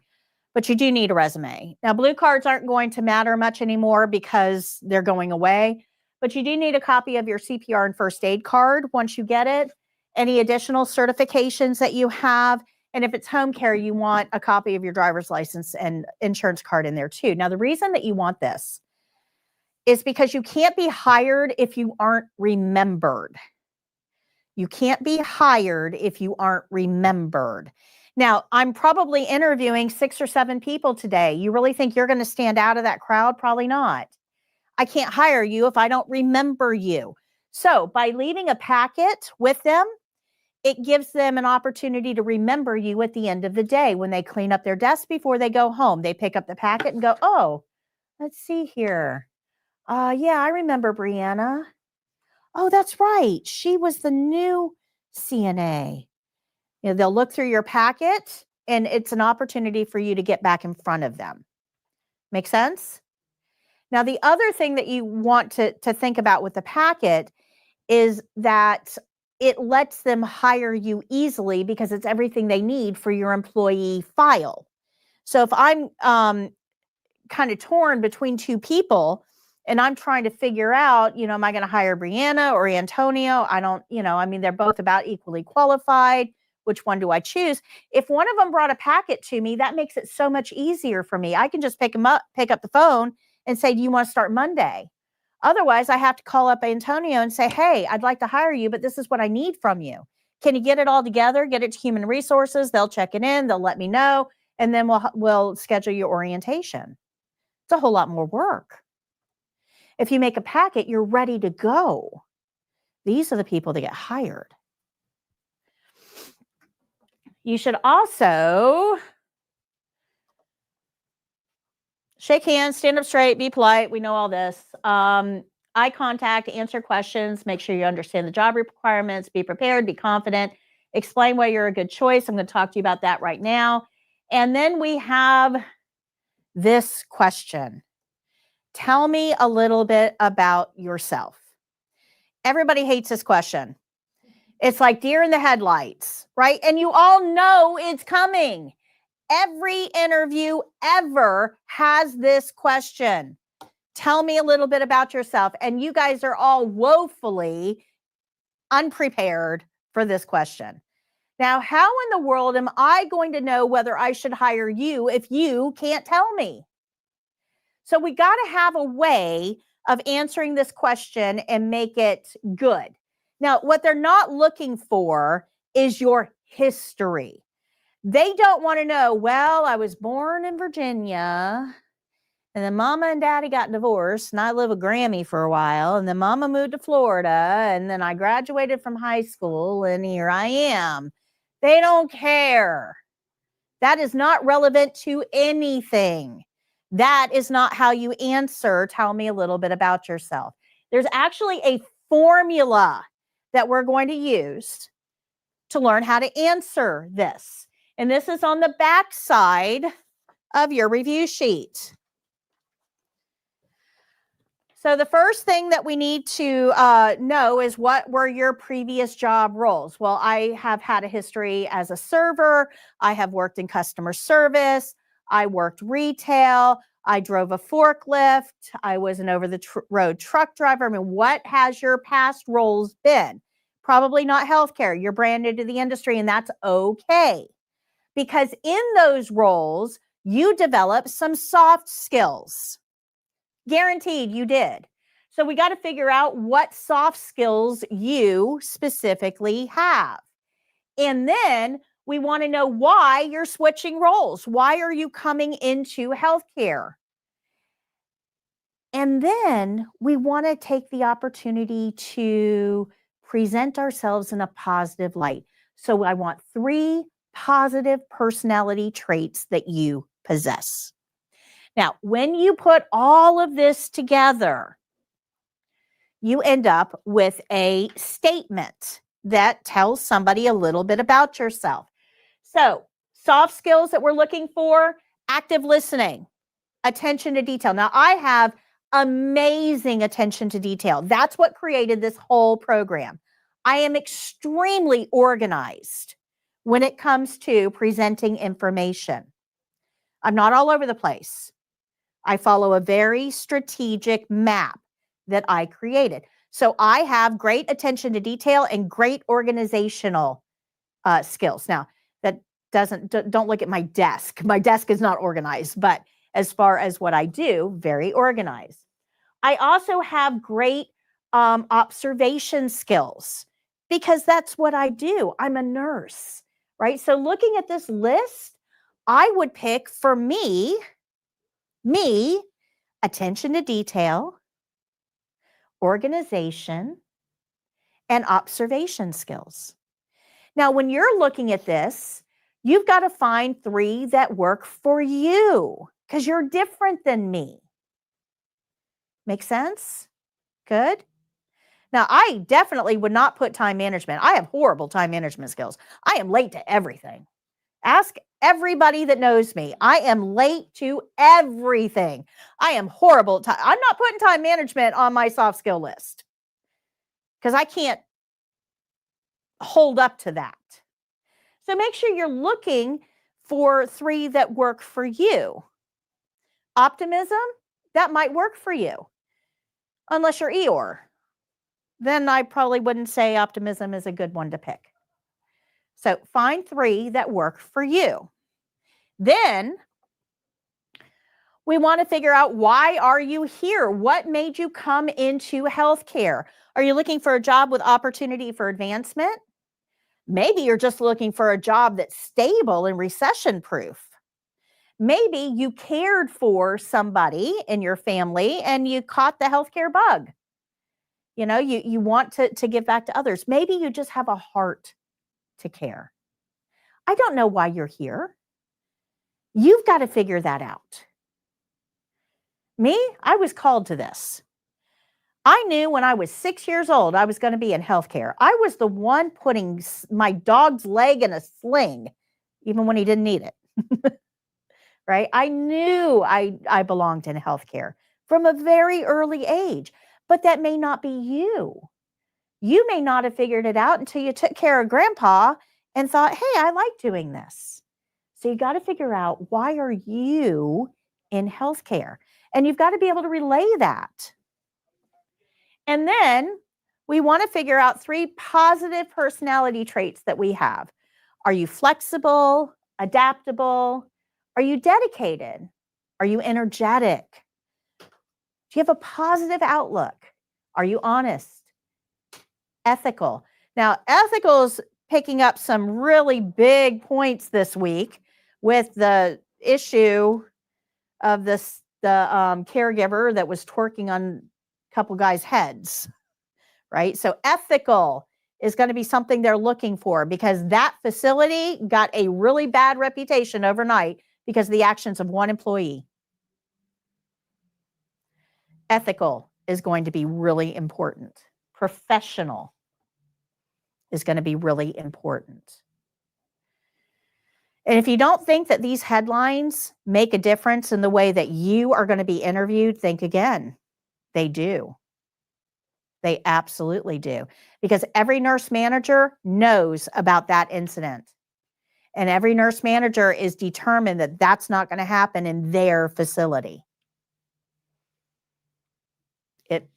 But you do need a resume. Now, blue cards aren't going to matter much anymore because they're going away. But you do need a copy of your CPR and first aid card once you get it. Any additional certifications that you have. And if it's home care, you want a copy of your driver's license and insurance card in there too. Now, the reason that you want this is because you can't be hired if you aren't remembered. You can't be hired if you aren't remembered. Now, I'm probably interviewing 6 or 7 people today. You really think you're going to stand out of that crowd? Probably not. I can't hire you if I don't remember you. So by leaving a packet with them, it gives them an opportunity to remember you at the end of the day. When they clean up their desk before they go home, they pick up the packet and go, oh, let's see here. Yeah, I remember Brianna. Oh, that's right. She was the new CNA. You know, they'll look through your packet and it's an opportunity for you to get back in front of them. Make sense? Now, the other thing that you want to think about with the packet is that it lets them hire you easily because it's everything they need for your employee file. So if I'm kind of torn between two people and I'm trying to figure out, you know, am I going to hire Brianna or Antonio? I don't, you know, I mean, they're both about equally qualified. Which one do I choose? If one of them brought a packet to me, that makes it so much easier for me. I can just pick up the phone and say, do you want to start Monday? Otherwise, I have to call up Antonio and say, hey, I'd like to hire you, but this is what I need from you. Can you get it all together? Get it to human resources. They'll check it in. They'll let me know. And then we'll schedule your orientation. It's a whole lot more work. If you make a packet, you're ready to go. These are the people that get hired. You should also shake hands, stand up straight, be polite. We know all this. Eye contact, answer questions, make sure you understand the job requirements, be prepared, be confident, explain why you're a good choice. I'm going to talk to you about that right now. And then we have this question. Tell me a little bit about yourself. Everybody hates this question. It's like deer in the headlights, right? And you all know it's coming. Every interview ever has this question. Tell me a little bit about yourself. And you guys are all woefully unprepared for this question. Now, how in the world am I going to know whether I should hire you if you can't tell me? So we got to have a way of answering this question and make it good. Now, what they're not looking for is your history. They don't want to know, well, I was born in Virginia, and then mama and daddy got divorced, and I lived with Grammy for a while, and then mama moved to Florida, and then I graduated from high school, and here I am. They don't care. That is not relevant to anything. That is not how you answer, tell me a little bit about yourself. There's actually a formula that we're going to use to learn how to answer this. And this is on the back side of your review sheet. So the first thing that we need to know is, what were your previous job roles? Well, I have had a history as a server. I have worked in customer service. I worked retail. I drove a forklift. I was an over-the-road truck driver. I mean, what has your past roles been? Probably not healthcare. You're brand new to the industry, and that's okay. Because in those roles, you develop some soft skills. Guaranteed you did. So we got to figure out what soft skills you specifically have. And then we want to know why you're switching roles. Why are you coming into healthcare? And then we want to take the opportunity to present ourselves in a positive light. So I want 3 positive personality traits that you possess. Now, when you put all of this together, you end up with a statement that tells somebody a little bit about yourself. So, soft skills that we're looking for: active listening, attention to detail. Now, I have amazing attention to detail. That's what created this whole program. I am extremely organized when it comes to presenting information. I'm not all over the place. I follow a very strategic map that I created. So I have great attention to detail and great organizational skills. Now, that don't look at my desk. My desk is not organized, but as far as what I do, very organized. I also have great observation skills, because that's what I do. I'm a nurse, right? So looking at this list, I would pick for me, attention to detail, organization, and observation skills. Now, when you're looking at this, you've got to find 3 that work for you because you're different than me. Make sense? Good. Now, I definitely would not put time management. I have horrible time management skills. I am late to everything. Ask everybody that knows me. I am late to everything. I am horrible. I'm not putting time management on my soft skill list because I can't hold up to that. So make sure you're looking for 3 that work for you. Optimism, that might work for you, unless you're Eeyore. Then I probably wouldn't say optimism is a good one to pick. So find 3 that work for you. Then we want to figure out, why are you here? What made you come into healthcare? Are you looking for a job with opportunity for advancement? Maybe you're just looking for a job that's stable and recession proof. Maybe you cared for somebody in your family and you caught the healthcare bug. You know, you want to give back to others. Maybe you just have a heart to care. I don't know why you're here. You've got to figure that out. Me, I was called to this. I knew when I was 6 years old, I was going to be in healthcare. I was the one putting my dog's leg in a sling, even when he didn't need it. Right? I knew I belonged in healthcare from a very early age, but that may not be you. You may not have figured it out until you took care of grandpa and thought, hey, I like doing this. So you got to figure out, why are you in healthcare? And you've got to be able to relay that. And then we want to figure out 3 positive personality traits that we have. Are you flexible, adaptable? Are you dedicated? Are you energetic? Do you have a positive outlook? Are you honest? Ethical. Now, ethical is picking up some really big points this week with the issue of the caregiver that was twerking on a couple guys' heads, right? So ethical is going to be something they're looking for, because that facility got a really bad reputation overnight because of the actions of one employee. Ethical is going to be really important. Professional is going to be really important. And if you don't think that these headlines make a difference in the way that you are going to be interviewed, think again. They do. They absolutely do. Because every nurse manager knows about that incident. And every nurse manager is determined that that's not going to happen in their facility.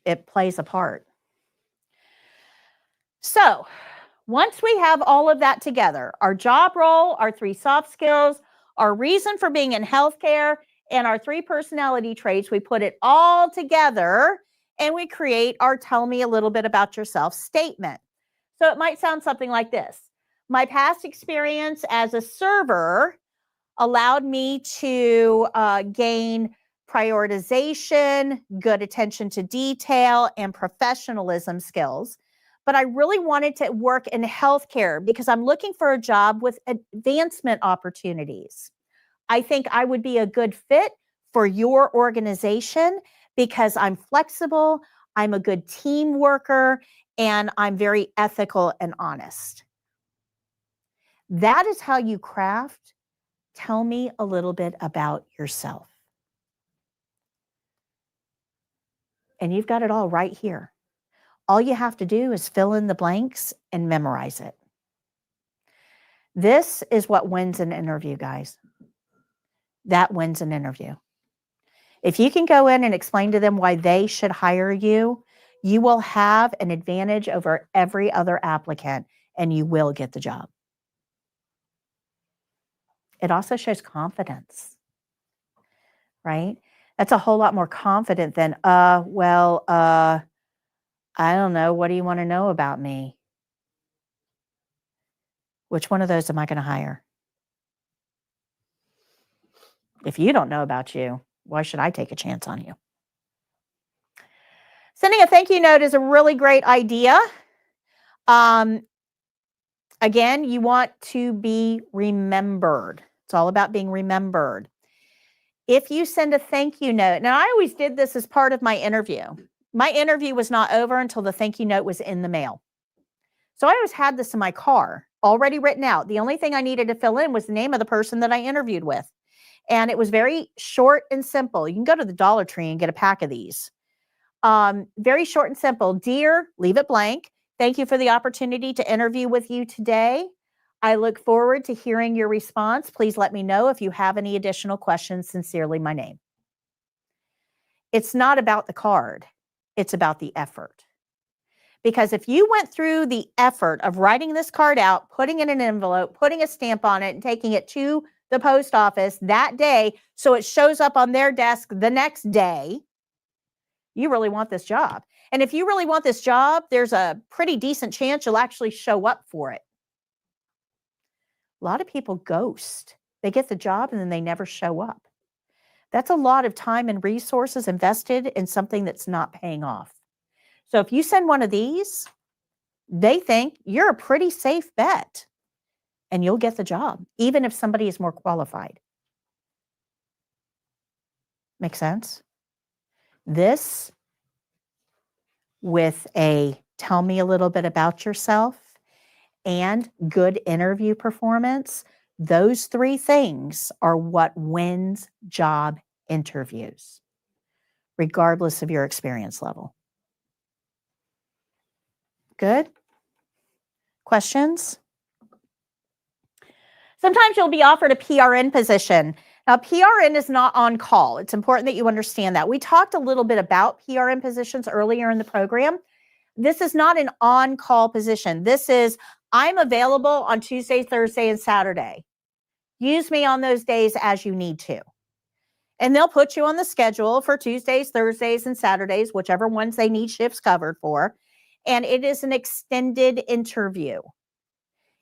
It plays a part. So, once we have all of that together, our job role, our 3 soft skills, our reason for being in healthcare, and our 3 personality traits, we put it all together and we create our tell me a little bit about yourself statement. So it might sound something like this. My past experience as a server allowed me to gain prioritization, good attention to detail, and professionalism skills. But I really wanted to work in healthcare because I'm looking for a job with advancement opportunities. I think I would be a good fit for your organization because I'm flexible, I'm a good team worker, and I'm very ethical and honest. That is how you craft. Tell me a little bit about yourself. And you've got it all right here. All you have to do is fill in the blanks and memorize it. This is what wins an interview, guys. That wins an interview. If you can go in and explain to them why they should hire you, you will have an advantage over every other applicant, and you will get the job. It also shows confidence, right? That's a whole lot more confident than, I don't know. What do you want to know about me? Which one of those am I going to hire? If you don't know about you, why should I take a chance on you? Sending a thank you note is a really great idea. Again, you want to be remembered. It's all about being remembered. If you send a thank you note, now I always did this as part of my interview. My interview was not over until the thank you note was in the mail. So I always had this in my car already written out. The only thing I needed to fill in was the name of the person that I interviewed with. And it was very short and simple. You can go to the Dollar Tree and get a pack of these. Very short and simple. Dear, leave it blank. Thank you for the opportunity to interview with you today. I look forward to hearing your response. Please let me know if you have any additional questions. Sincerely, my name. It's not about the card. It's about the effort. Because if you went through the effort of writing this card out, putting it in an envelope, putting a stamp on it, and taking it to the post office that day so it shows up on their desk the next day, you really want this job. And if you really want this job, there's a pretty decent chance you'll actually show up for it. A lot of people ghost. They get the job and then they never show up. That's a lot of time and resources invested in something that's not paying off. So if you send one of these, they think you're a pretty safe bet and you'll get the job, even if somebody is more qualified. Make sense? This with a tell me a little bit about yourself and good interview performance, those three things are what wins job interviews, regardless of your experience level. Good? Questions? Sometimes you'll be offered a PRN position. Now, PRN is not on call. It's important that you understand that. We talked a little bit about PRN positions earlier in the program. This is not an on-call position. This is, I'm available on Tuesday, Thursday, and Saturday. Use me on those days as you need to. And they'll put you on the schedule for Tuesdays, Thursdays, and Saturdays, whichever ones they need shifts covered for. And it is an extended interview.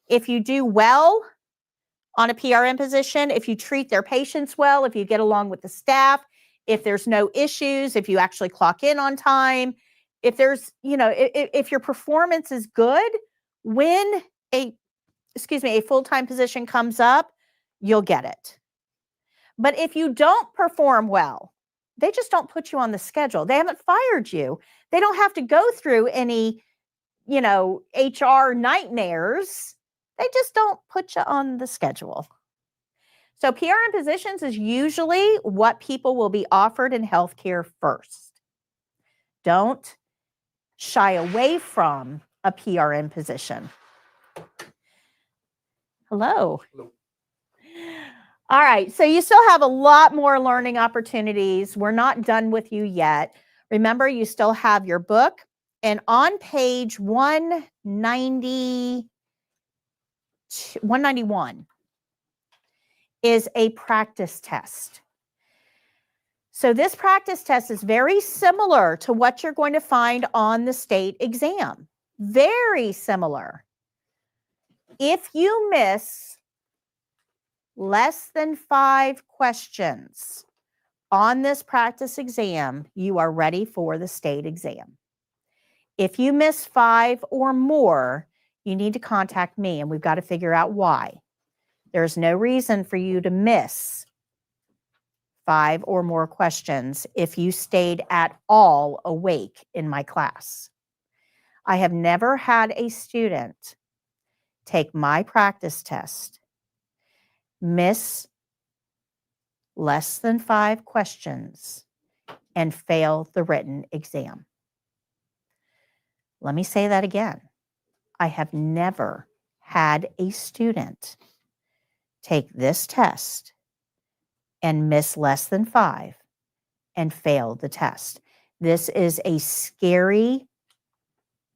If you do well on a PRN position, if you treat their patients well, if you get along with the staff, if there's no issues, if you actually clock in on time, if there's, if your performance is good, when a full-time position comes up, you'll get it. But if you don't perform well, they just don't put you on the schedule. They haven't fired you. They don't have to go through any, HR nightmares. They just don't put you on the schedule. So PRN positions is usually what people will be offered in healthcare first. Don't shy away from a PRN position. Hello. Hello. All right, so you still have a lot more learning opportunities. We're not done with you yet. Remember, you still have your book. And on page 191 is a practice test. So this practice test is very similar to what you're going to find on the state exam. Very similar. If you miss less than 5 questions on this practice exam, you are ready for the state exam. If you miss 5 or more, you need to contact me, and we've got to figure out why. There's no reason for you to miss 5 or more questions if you stayed at all awake in my class. I have never had a student take my practice test, miss less than 5 questions, and fail the written exam. Let me say that again. I have never had a student take this test and miss less than 5 and fail the test. This is a scary,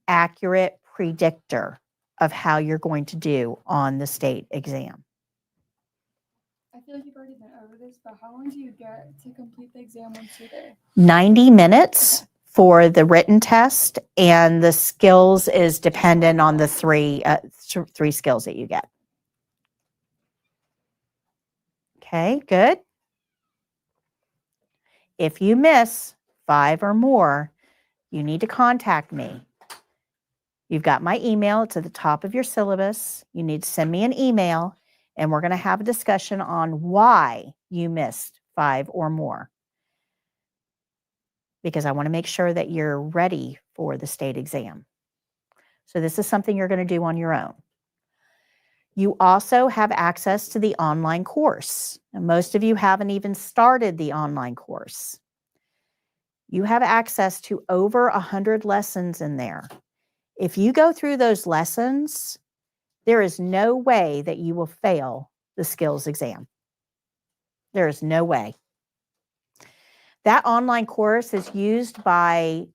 accurate predictor of how you're going to do on the state exam. I feel like you've already been over this, but how long do you get to complete the exam once you're there? 90 minutes for the written test, and the skills is dependent on the three skills that you get. Okay, good. If you miss 5 or more, you need to contact me. You've got my email. It's at the top of your syllabus. You need to send me an email, and we're going to have a discussion on why you missed 5 or more, because I want to make sure that you're ready for the state exam. So this is something you're going to do on your own. You also have access to the online course. And most of you haven't even started the online course. You have access to over 100 lessons in there. If you go through those lessons, there is no way that you will fail the skills exam. There is no way. That online course is used by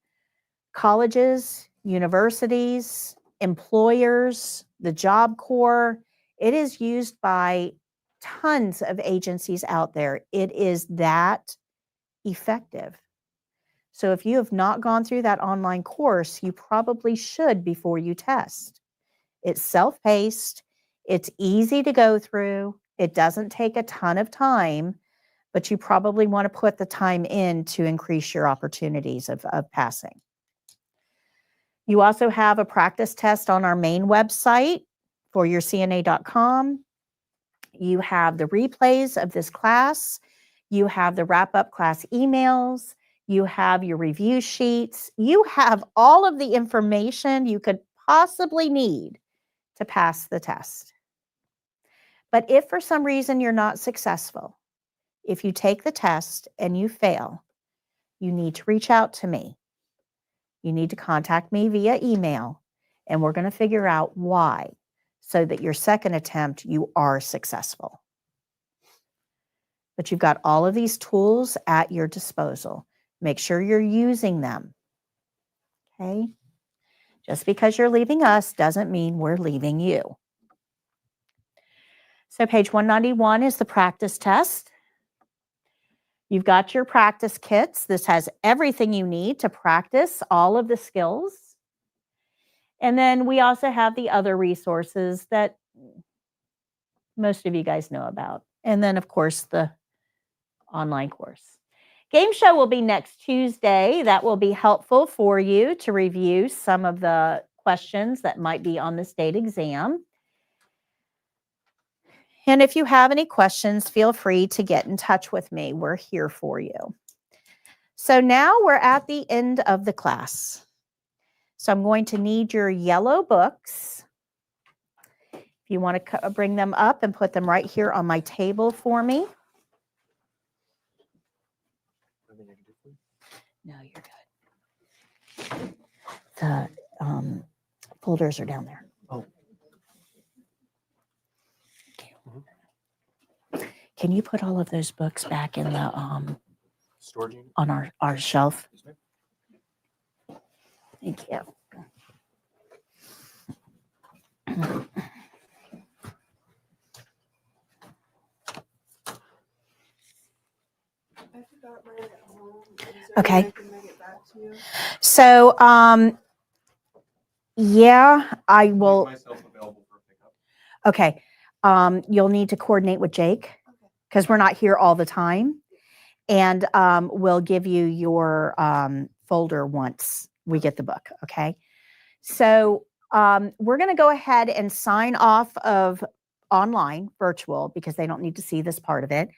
colleges, universities, employers, the Job Corps. It is used by tons of agencies out there. It is that effective. So if you have not gone through that online course, you probably should before you test. It's self-paced. It's easy to go through. It doesn't take a ton of time, but you probably want to put the time in to increase your opportunities of passing. You also have a practice test on our main website, 4YourCNA.com. You have the replays of this class. You have the wrap-up class emails. You have your review sheets. You have all of the information you could possibly need to pass the test. But if for some reason you're not successful, if you take the test and you fail, you need to reach out to me. You need to contact me via email, and we're going to figure out why, so that your second attempt, you are successful. But you've got all of these tools at your disposal. Make sure you're using them. Okay? Just because you're leaving us doesn't mean we're leaving you. So page 191 is the practice test. You've got your practice kits. This has everything you need to practice all of the skills. And then we also have the other resources that most of you guys know about. And then, of course, the online course. Game show will be next Tuesday. That will be helpful for you to review some of the questions that might be on the state exam. And if you have any questions, feel free to get in touch with me. We're here for you. So now we're at the end of the class. So I'm going to need your yellow books. If you want to bring them up and put them right here on my table for me. No, you're good. The folders are down there. Oh. Can you put all of those books back in the Storage unit? on our shelf? Yes, ma'am. Thank you. I forgot mine at home. Is there Okay. any way I can make it back to you? So, yeah, I will. Make myself available for pickup. Okay. You'll need to coordinate with Jake because we're not here all the time. And we'll give you your folder once we get the book. Okay. So we're going to go ahead and sign off of online virtual because they don't need to see this part of it.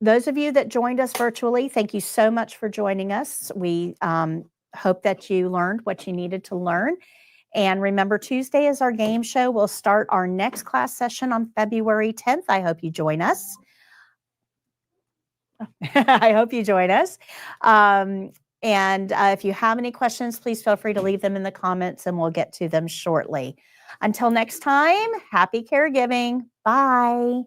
Those of you that joined us virtually, thank you so much for joining us. We hope that you learned what you needed to learn. And remember, Tuesday is our game show. We'll start our next class session on February 10th. I hope you join us. I hope you join us. And if you have any questions, please feel free to leave them in the comments and we'll get to them shortly. Until next time, happy caregiving. Bye.